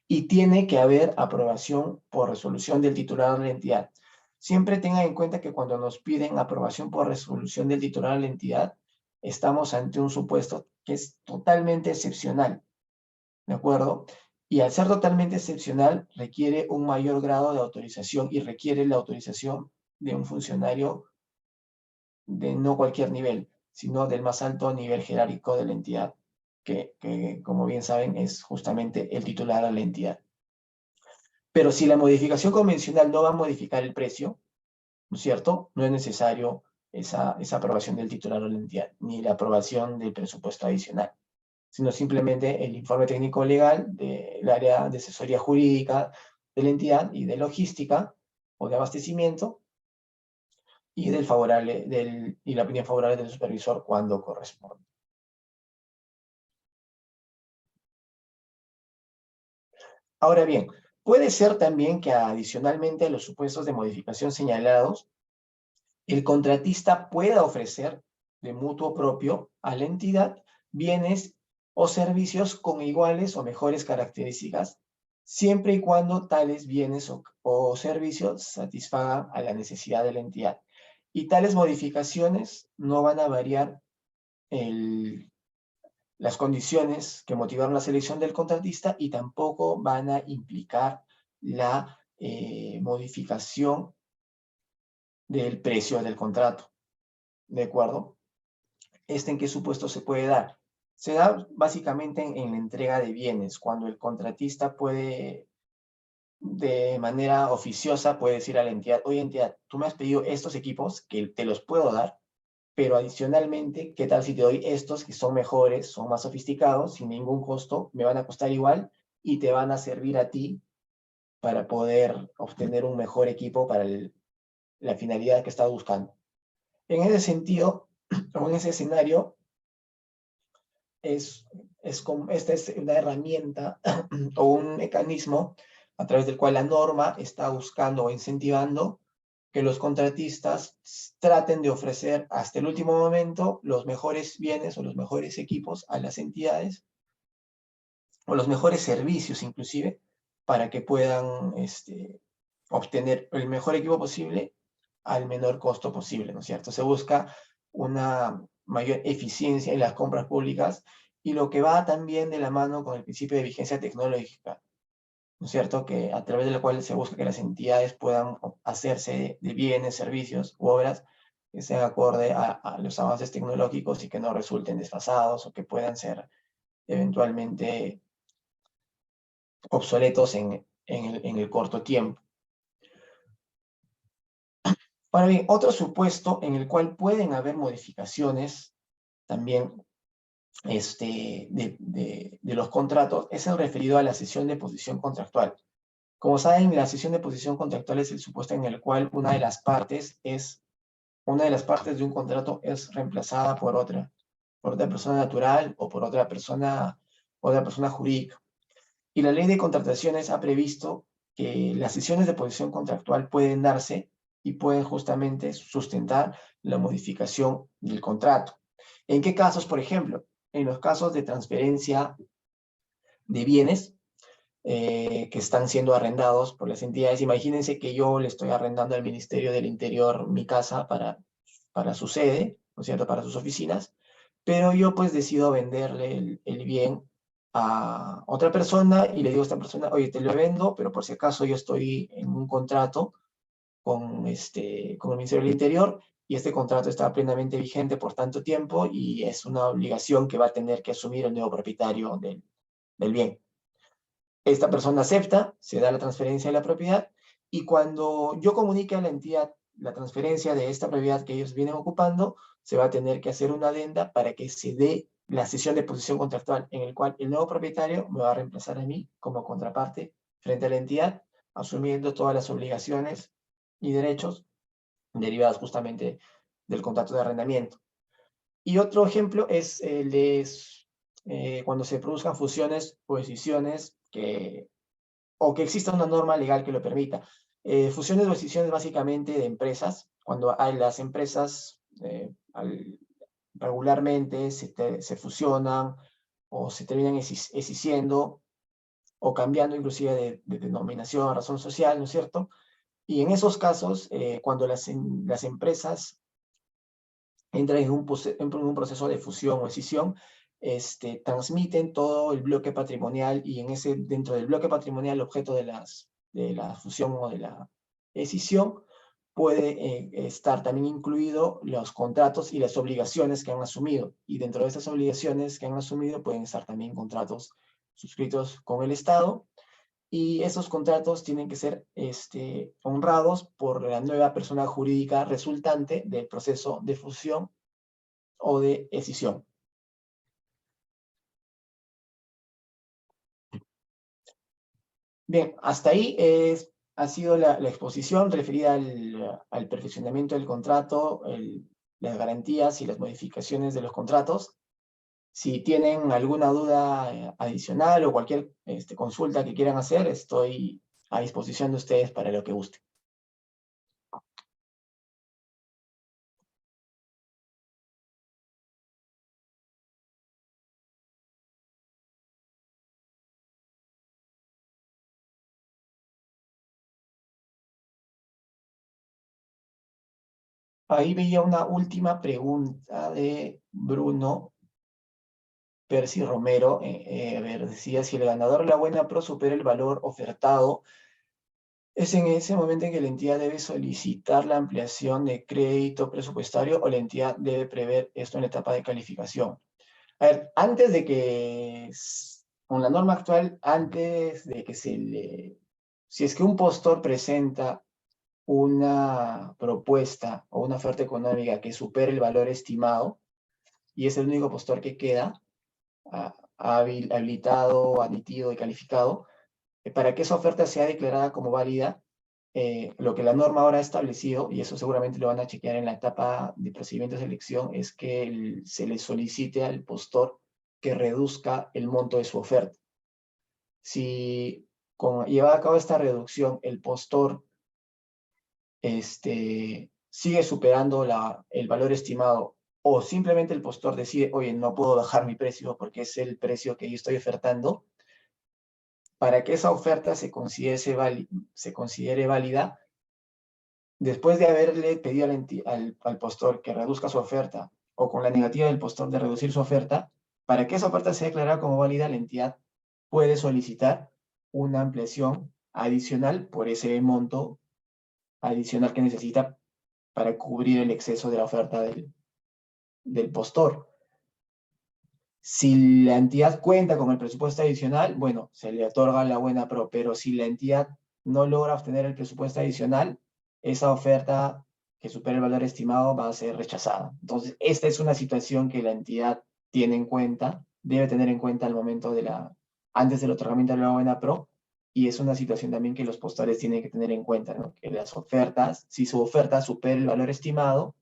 Y tiene que haber aprobación por resolución del titular de la entidad. Siempre tengan en cuenta que cuando nos piden aprobación por resolución del titular de la entidad, estamos ante un supuesto que es totalmente excepcional, ¿de acuerdo? Y al ser totalmente excepcional, requiere un mayor grado de autorización y requiere la autorización de un funcionario de no cualquier nivel, sino del más alto nivel jerárquico de la entidad, que como bien saben es justamente el titular de la entidad. Pero si la modificación convencional no va a modificar el precio, ¿no es cierto? No es necesario esa aprobación del titular de la entidad, ni la aprobación del presupuesto adicional, sino simplemente el informe técnico legal del área de asesoría jurídica de la entidad y de logística o de abastecimiento y, y la opinión favorable del supervisor cuando corresponde. Ahora bien, puede ser también que adicionalmente a los supuestos de modificación señalados, el contratista pueda ofrecer de mutuo propio a la entidad bienes o servicios con iguales o mejores características, siempre y cuando tales bienes o servicios satisfagan a la necesidad de la entidad. Y tales modificaciones no van a variar las condiciones que motivaron la selección del contratista y tampoco van a implicar la modificación del precio del contrato. ¿De acuerdo? ¿En qué supuesto se puede dar? Se da básicamente en la entrega de bienes, cuando el contratista puede, de manera oficiosa, puede decir a la entidad, oye entidad, tú me has pedido estos equipos que te los puedo dar, pero adicionalmente, ¿qué tal si te doy estos que son mejores, son más sofisticados, sin ningún costo, me van a costar igual y te van a servir a ti para poder obtener un mejor equipo para la finalidad que estás buscando? En ese sentido, o en ese escenario, esta es una herramienta o un mecanismo a través del cual la norma está buscando o incentivando que los contratistas traten de ofrecer hasta el último momento los mejores bienes o los mejores equipos a las entidades, o los mejores servicios inclusive, para que puedan obtener el mejor equipo posible al menor costo posible, ¿no es cierto? Se busca una mayor eficiencia en las compras públicas y lo que va también de la mano con el principio de vigencia tecnológica, ¿no es cierto? Que a través de la cual se busca que las entidades puedan hacerse de bienes, servicios u obras que sean acorde a los avances tecnológicos y que no resulten desfasados o que puedan ser eventualmente obsoletos en el corto tiempo. Ahora bien, otro supuesto en el cual pueden haber modificaciones también de los contratos es el referido a la cesión de posición contractual. Como saben, la cesión de posición contractual es el supuesto en el cual una de las partes de un contrato es reemplazada por otra persona natural o por otra persona jurídica. Y la ley de contrataciones ha previsto que las cesiones de posición contractual pueden darse y pueden justamente sustentar la modificación del contrato. ¿En qué casos, por ejemplo? En los casos de transferencia de bienes que están siendo arrendados por las entidades. Imagínense que yo le estoy arrendando al Ministerio del Interior mi casa para su sede, ¿no es cierto?, para sus oficinas, pero yo pues decido venderle el bien a otra persona y le digo a esta persona, oye, te lo vendo, pero por si acaso yo estoy en un contrato con el Ministerio del Interior y este contrato está plenamente vigente por tanto tiempo y es una obligación que va a tener que asumir el nuevo propietario del bien. Esta persona acepta, se da la transferencia de la propiedad y cuando yo comunique a la entidad la transferencia de esta propiedad que ellos vienen ocupando, se va a tener que hacer una adenda para que se dé la cesión de posición contractual en el cual el nuevo propietario me va a reemplazar a mí como contraparte frente a la entidad, asumiendo todas las obligaciones y derechos derivados justamente del contrato de arrendamiento. Y otro ejemplo es el de cuando se produzcan fusiones o escisiones o que exista una norma legal que lo permita. Fusiones o escisiones básicamente de empresas, cuando hay las empresas regularmente se fusionan o se terminan escisiendo o cambiando inclusive de denominación, razón social, ¿no es cierto? Y en esos casos, cuando las empresas entran en un proceso de fusión o escisión, transmiten todo el bloque patrimonial y dentro del bloque patrimonial objeto de la fusión o de la escisión puede estar también incluido los contratos y las obligaciones que han asumido. Y dentro de esas obligaciones que han asumido pueden estar también contratos suscritos con el Estado. Y esos contratos tienen que ser honrados por la nueva persona jurídica resultante del proceso de fusión o de escisión. Bien, hasta ahí ha sido la exposición referida al perfeccionamiento del contrato, las garantías y las modificaciones de los contratos. Si tienen alguna duda adicional o cualquier consulta que quieran hacer, estoy a disposición de ustedes para lo que guste. Ahí veía una última pregunta de Bruno Percy Romero. A ver, decía, si el ganador de la buena pro supera el valor ofertado, ¿es en ese momento en que la entidad debe solicitar la ampliación de crédito presupuestario o la entidad debe prever esto en la etapa de calificación? A ver, antes de que, con la norma actual, antes de que si es que un postor presenta una propuesta o una oferta económica que supere el valor estimado, y es el único postor que queda habilitado, admitido y calificado, para que esa oferta sea declarada como válida, lo que la norma ahora ha establecido, y eso seguramente lo van a chequear en la etapa de procedimiento de selección, es que se le solicite al postor que reduzca el monto de su oferta. Si con llevar a cabo esta reducción, el postor sigue superando el valor estimado, o simplemente el postor decide, oye, no puedo bajar mi precio porque es el precio que yo estoy ofertando, para que esa oferta se considere válida, después de haberle pedido al postor que reduzca su oferta, o con la negativa del postor de reducir su oferta, para que esa oferta sea declarada como válida, la entidad puede solicitar una ampliación adicional por ese monto adicional que necesita para cubrir el exceso de la oferta del postor. Si la entidad cuenta con el presupuesto adicional, bueno, se le otorga la buena pro, pero si la entidad no logra obtener el presupuesto adicional, esa oferta que supera el valor estimado va a ser rechazada. Entonces, esta es una situación que la entidad tiene en cuenta, debe tener en cuenta al momento antes del otorgamiento de la buena pro, y es una situación también que los postores tienen que tener en cuenta, ¿no? Que las ofertas, si su oferta supera el valor estimado,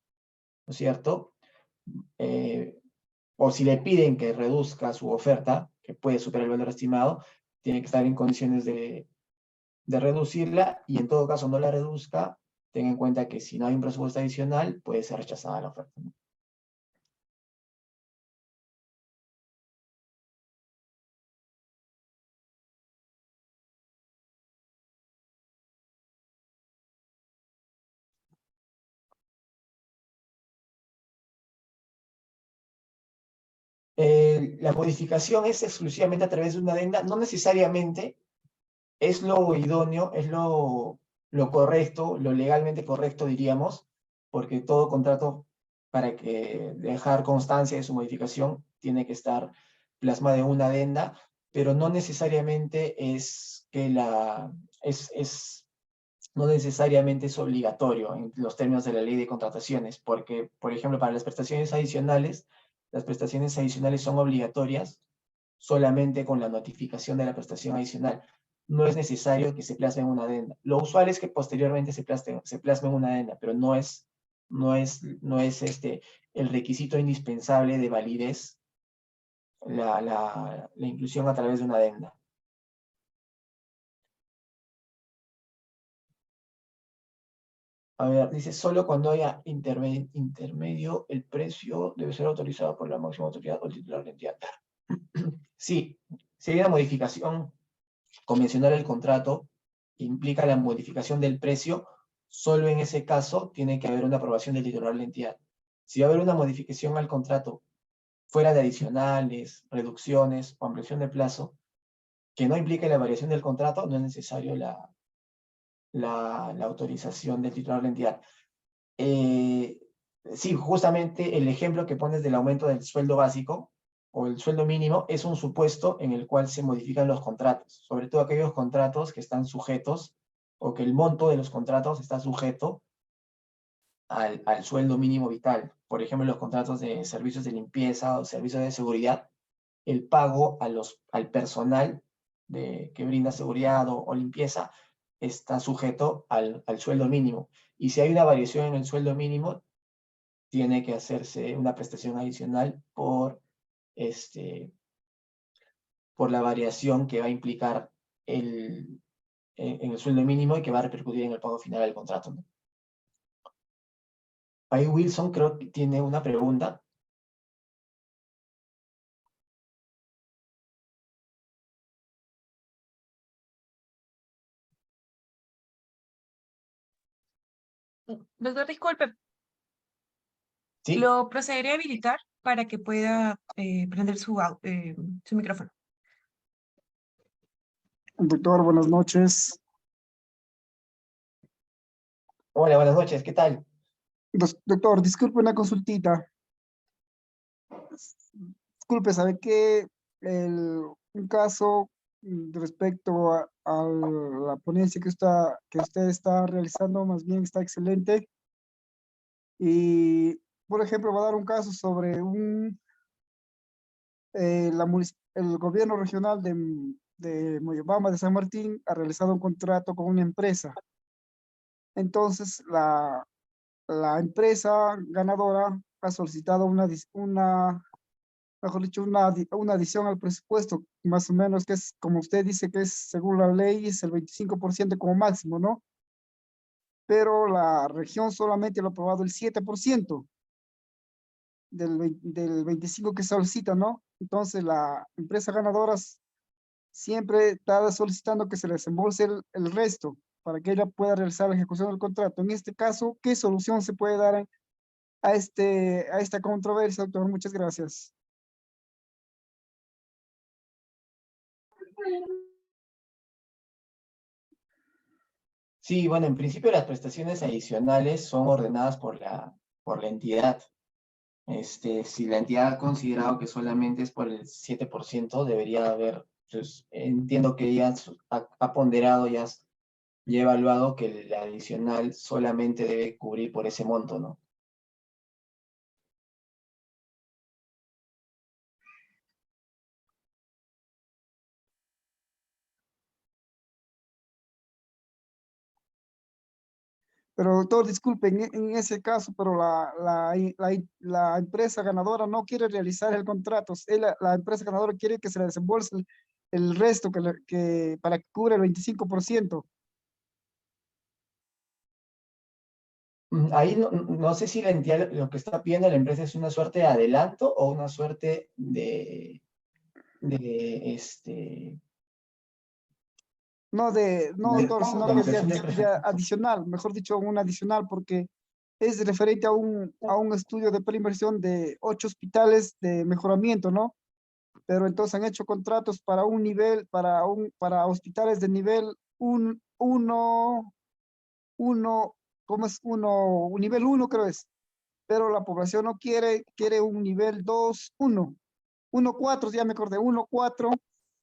¿no es cierto? O si le piden que reduzca su oferta, que puede superar el valor estimado, tiene que estar en condiciones de reducirla, y en todo caso no la reduzca, tenga en cuenta que si no hay un presupuesto adicional, puede ser rechazada la oferta, ¿no? La modificación es exclusivamente a través de una adenda, no necesariamente es lo idóneo, es lo correcto, lo legalmente correcto, diríamos, porque todo contrato, para que dejar constancia de su modificación, tiene que estar plasmada en una adenda, pero no necesariamente no necesariamente es obligatorio en los términos de la ley de contrataciones, porque, por ejemplo, para las prestaciones adicionales son obligatorias solamente con la notificación de la prestación adicional. No es necesario que se plasme en una adenda. Lo usual es que posteriormente se plasme en una adenda, pero no es el requisito indispensable de validez la inclusión a través de una adenda. A ver, dice, solo cuando haya intermedio, el precio debe ser autorizado por la máxima autoridad o el titular de la entidad. Sí, si hay una modificación convencional del contrato que implica la modificación del precio, solo en ese caso tiene que haber una aprobación del titular de la entidad. Si va a haber una modificación al contrato fuera de adicionales, reducciones o ampliación de plazo, que no implique la variación del contrato, no es necesario la autorización del titular de la entidad. Sí, justamente el ejemplo que pones del aumento del sueldo básico o el sueldo mínimo es un supuesto en el cual se modifican los contratos, sobre todo aquellos contratos que están sujetos o que el monto de los contratos está sujeto al sueldo mínimo vital. Por ejemplo, los contratos de servicios de limpieza o servicios de seguridad, el pago al personal que brinda seguridad o limpieza está sujeto al sueldo mínimo. Y si hay una variación en el sueldo mínimo, tiene que hacerse una prestación adicional por la variación que va a implicar en el sueldo mínimo y que va a repercutir en el pago final del contrato, ¿no? Ahí Wilson creo que tiene una pregunta. Doctor, disculpe, Sí, lo procederé a habilitar para que pueda prender su micrófono. Doctor, buenas noches. hola, buenas noches, ¿qué tal? Doctor, disculpe una consultita. Disculpe, ¿sabe qué? Un caso respecto a la ponencia que usted está realizando, más bien está excelente. Y, por ejemplo, va a dar un caso sobre el gobierno regional de Moyobamba, de San Martín, ha realizado un contrato con una empresa. Entonces, la empresa ganadora ha solicitado mejor dicho, una adición al presupuesto, más o menos, que es, como usted dice, que es, según la ley, es el 25% como máximo, ¿no? Pero la región solamente lo ha aprobado el 7% del 25% que solicita, ¿no? Entonces, la empresa ganadora siempre está solicitando que se le desembolse el resto para que ella pueda realizar la ejecución del contrato. En este caso, ¿qué solución se puede dar a esta controversia, doctor? Muchas gracias. Sí, bueno, en principio las prestaciones adicionales son ordenadas por la entidad. Si la entidad ha considerado que solamente es por el 7%, debería haber, pues, entiendo que ella ha ponderado, ya ha evaluado que el adicional solamente debe cubrir por ese monto, ¿no? Pero doctor, disculpe, en ese caso, pero la empresa ganadora no quiere realizar el contrato. La empresa ganadora quiere que se le desembolse el resto para que cubra el 25%. Ahí no sé si la entidad lo que está pidiendo la empresa es una suerte de adelanto o una suerte de No, doctor, sino de que es ampliación de adicional, mejor dicho, un adicional, porque es referente a un estudio de preinversión de 8 hospitales de mejoramiento, ¿no? Pero entonces han hecho contratos para un nivel, para hospitales de nivel uno, ¿cómo es? Un nivel uno creo es, pero la población no quiere un nivel 2 uno 4 ya me acordé, uno 4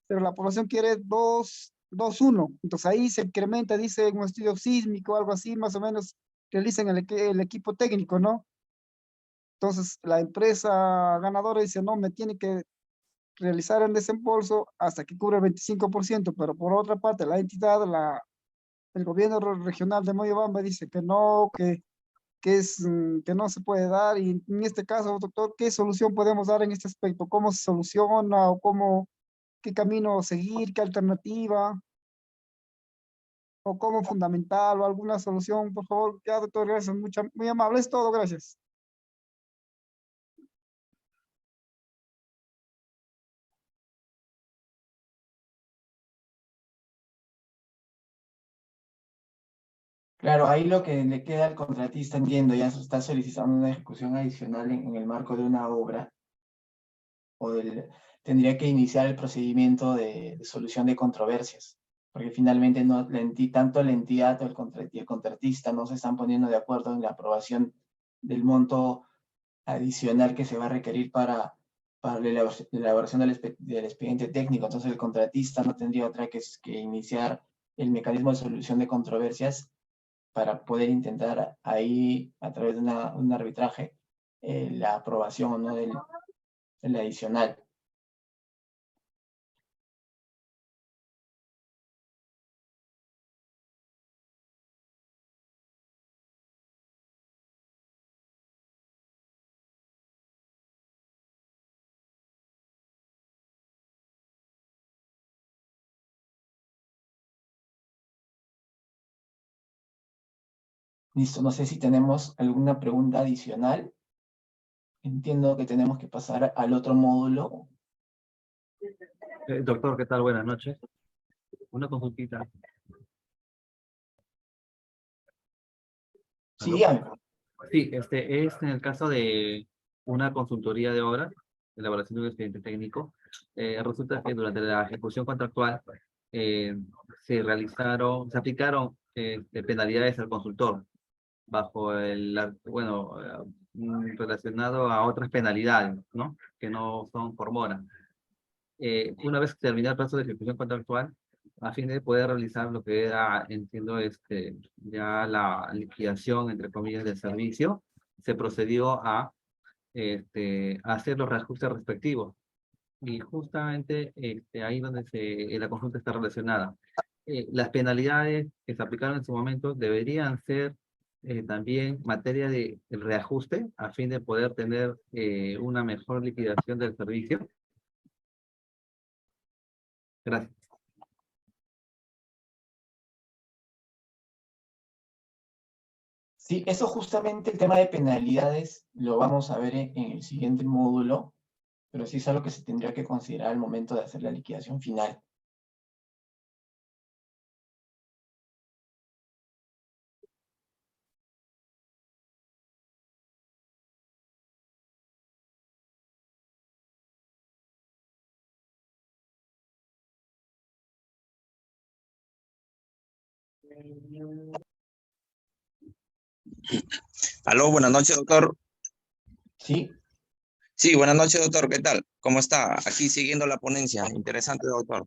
pero la población quiere 2 1. Entonces ahí se incrementa, dice un estudio sísmico, algo así, más o menos, realizan el equipo técnico, ¿no? Entonces la empresa ganadora dice, no, me tiene que realizar el desembolso hasta que cubre el 25%, pero por otra parte la entidad, el gobierno regional de Moyobamba dice que no, que no se puede dar. Y en este caso, doctor, ¿qué solución podemos dar en este aspecto? ¿Cómo se soluciona o qué camino seguir, qué alternativa o cómo fundamental o alguna solución? Por favor, ya, doctor, gracias, muy amable, es todo, gracias. Claro, ahí lo que le queda al contratista, entiendo, ya está solicitando una ejecución adicional en el marco de una obra. tendría que iniciar el procedimiento de solución de controversias, porque finalmente tanto la entidad y el contratista no se están poniendo de acuerdo en la aprobación del monto adicional que se va a requerir para la elaboración del expediente técnico. Entonces el contratista no tendría otra que iniciar el mecanismo de solución de controversias para poder intentar ahí, a través de un arbitraje, la aprobación o no del adicional. Listo, no sé si tenemos alguna pregunta adicional. Entiendo que tenemos que pasar al otro módulo. Doctor, ¿qué tal? Buenas noches. Una consultita. Sí, ¿Aló? dígame. Sí, es en el caso de una consultoría de obra, elaboración de un expediente técnico. Resulta que durante la ejecución contractual se aplicaron penalidades al consultor bajo relacionado a otras penalidades, ¿no? Que no son por mora. Una vez que termina el plazo de ejecución contractual, a fin de poder realizar lo que era, entiendo, ya la liquidación, entre comillas, del servicio, se procedió a hacer los reajustes respectivos. Y justamente ahí donde la consulta está relacionada. Las penalidades que se aplicaron en su momento deberían ser también materia de reajuste a fin de poder tener una mejor liquidación del servicio. Gracias. Sí, eso justamente, el tema de penalidades, lo vamos a ver en el siguiente módulo, pero sí es algo que se tendría que considerar al momento de hacer la liquidación final. Aló, buenas noches, doctor. Sí, Sí, buenas noches, doctor. ¿Qué tal? ¿Cómo está? Aquí siguiendo la ponencia. Interesante, doctor.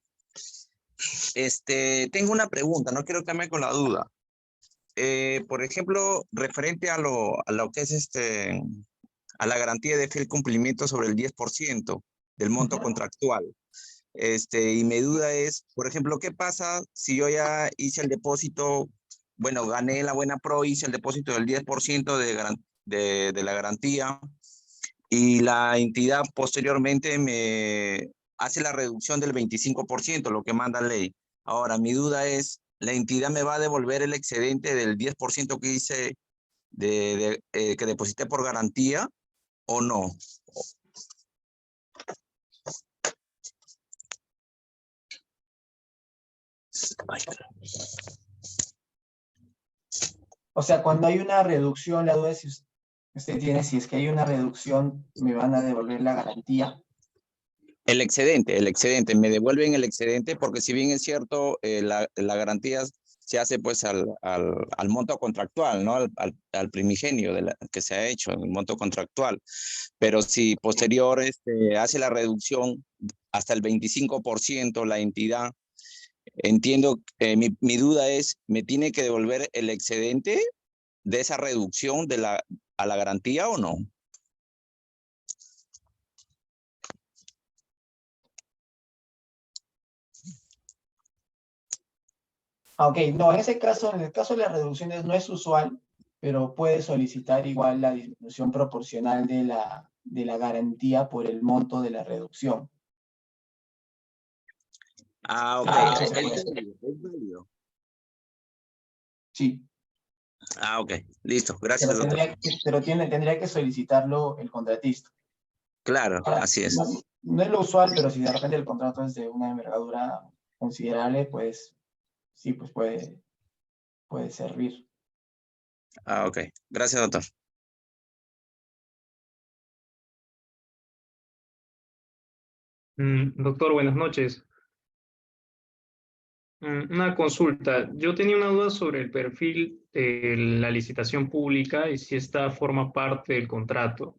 Tengo una pregunta, no quiero quedarme con la duda. Por ejemplo, referente a lo que es a la garantía de fiel cumplimiento sobre el 10% del monto contractual. Y mi duda es, por ejemplo, ¿qué pasa si yo ya hice el depósito? Bueno, gané la buena pro, hice el depósito del 10% de la garantía, y la entidad posteriormente me hace la reducción del 25%, lo que manda ley. Ahora, mi duda es, ¿la entidad me va a devolver el excedente del 10% que hice, que deposité por garantía o no? o sea, cuando hay una reducción, la duda es si usted tiene, si es que hay una reducción, me van a devolver la garantía. El excedente, me devuelven el excedente, porque si bien es cierto, la garantía se hace pues al monto contractual, ¿no? Al primigenio que se ha hecho, el monto contractual. Pero si posterior hace la reducción hasta el 25%, la entidad, entiendo, mi duda es, ¿me tiene que devolver el excedente de esa reducción a la garantía o no? Ok, no, en ese caso, en el caso de las reducciones no es usual, pero puede solicitar igual la disminución proporcional de la garantía por el monto de la reducción. Ah, ok. Eso se Es puede hacer. válido, es válido. Sí, Ah, ok. Listo. Gracias, doctor. tendría que solicitarlo el contratista. Claro, Ahora, así es. no es lo usual, pero si de repente el contrato es de una envergadura considerable, pues sí, pues puede servir. Ah, ok. Gracias, doctor. Doctor, buenas noches. Una consulta. Yo tenía una duda sobre el perfil de la licitación pública y si esta forma parte del contrato.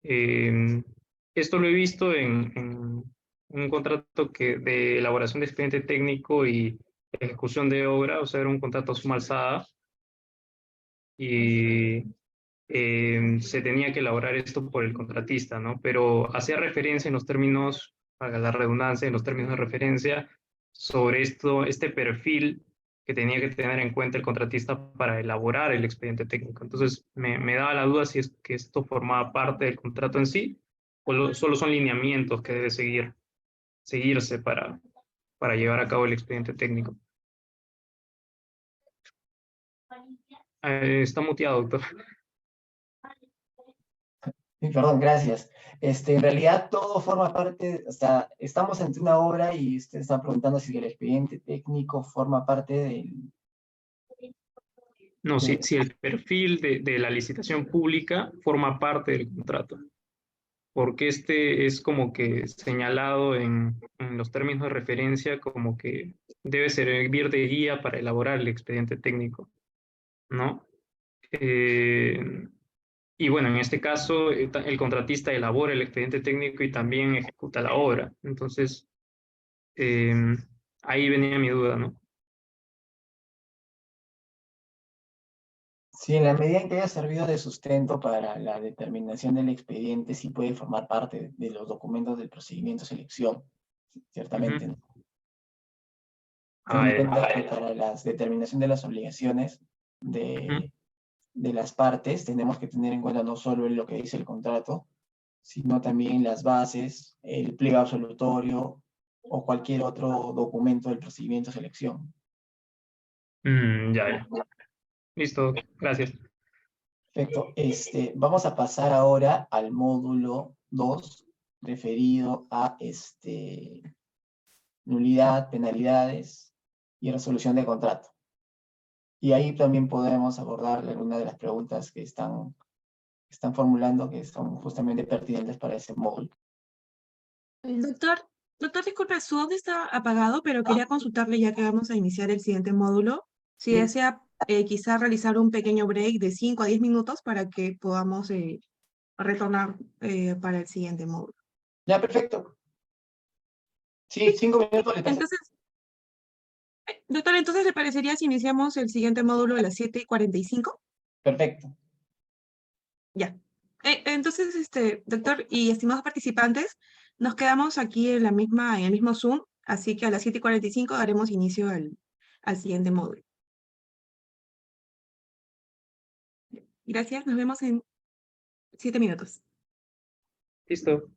Esto lo he visto en un contrato de elaboración de expediente técnico y ejecución de obra, o sea, era un contrato a suma alzada y se tenía que elaborar esto por el contratista, ¿no? Pero hacía referencia en los términos, para la redundancia, en los términos de referencia, sobre este perfil que tenía que tener en cuenta el contratista para elaborar el expediente técnico. Entonces, me daba la duda si es que esto formaba parte del contrato en sí o solo son lineamientos que debe seguirse para llevar a cabo el expediente técnico. Está muteado, doctor. Sí, perdón, gracias. En realidad todo forma parte, o sea, estamos ante una obra y usted está preguntando si el expediente técnico forma parte del... No, si el perfil de la licitación pública forma parte del contrato, porque este es como que señalado en los términos de referencia como que debe servir de guía para elaborar el expediente técnico, ¿no? Y bueno, en este caso, el contratista elabora el expediente técnico y también ejecuta la obra. Entonces, eh, ahí venía mi duda, ¿no? Sí, en la medida en que haya servido de sustento para la determinación del expediente, sí puede formar parte de los documentos del procedimiento de selección, ciertamente, ¿no? Ten en cuenta que para la determinación de las obligaciones de las partes, tenemos que tener en cuenta no solo lo que dice el contrato, sino también las bases, el pliego absolutorio o cualquier otro documento del procedimiento de selección. Ya. Listo, gracias. Perfecto. Vamos a pasar ahora al módulo 2, referido a nulidad, penalidades y resolución de contrato. Y ahí también podemos abordar algunas de las preguntas que están formulando, que son justamente pertinentes para ese módulo. Doctor, disculpe, su audio está apagado, pero quería consultarle ya que vamos a iniciar el siguiente módulo, si Sí. desea quizá realizar un pequeño break de 5 a 10 minutos para que podamos retornar para el siguiente módulo. Ya, perfecto. Sí, 5 minutos le parece. Entonces, doctor, entonces ¿le parecería si iniciamos el siguiente módulo a las 7:45? Perfecto. Ya. Entonces, doctor y estimados participantes, nos quedamos aquí en el mismo Zoom, así que a las 7:45 daremos inicio al siguiente módulo. Gracias, nos vemos en 7 minutos. Listo.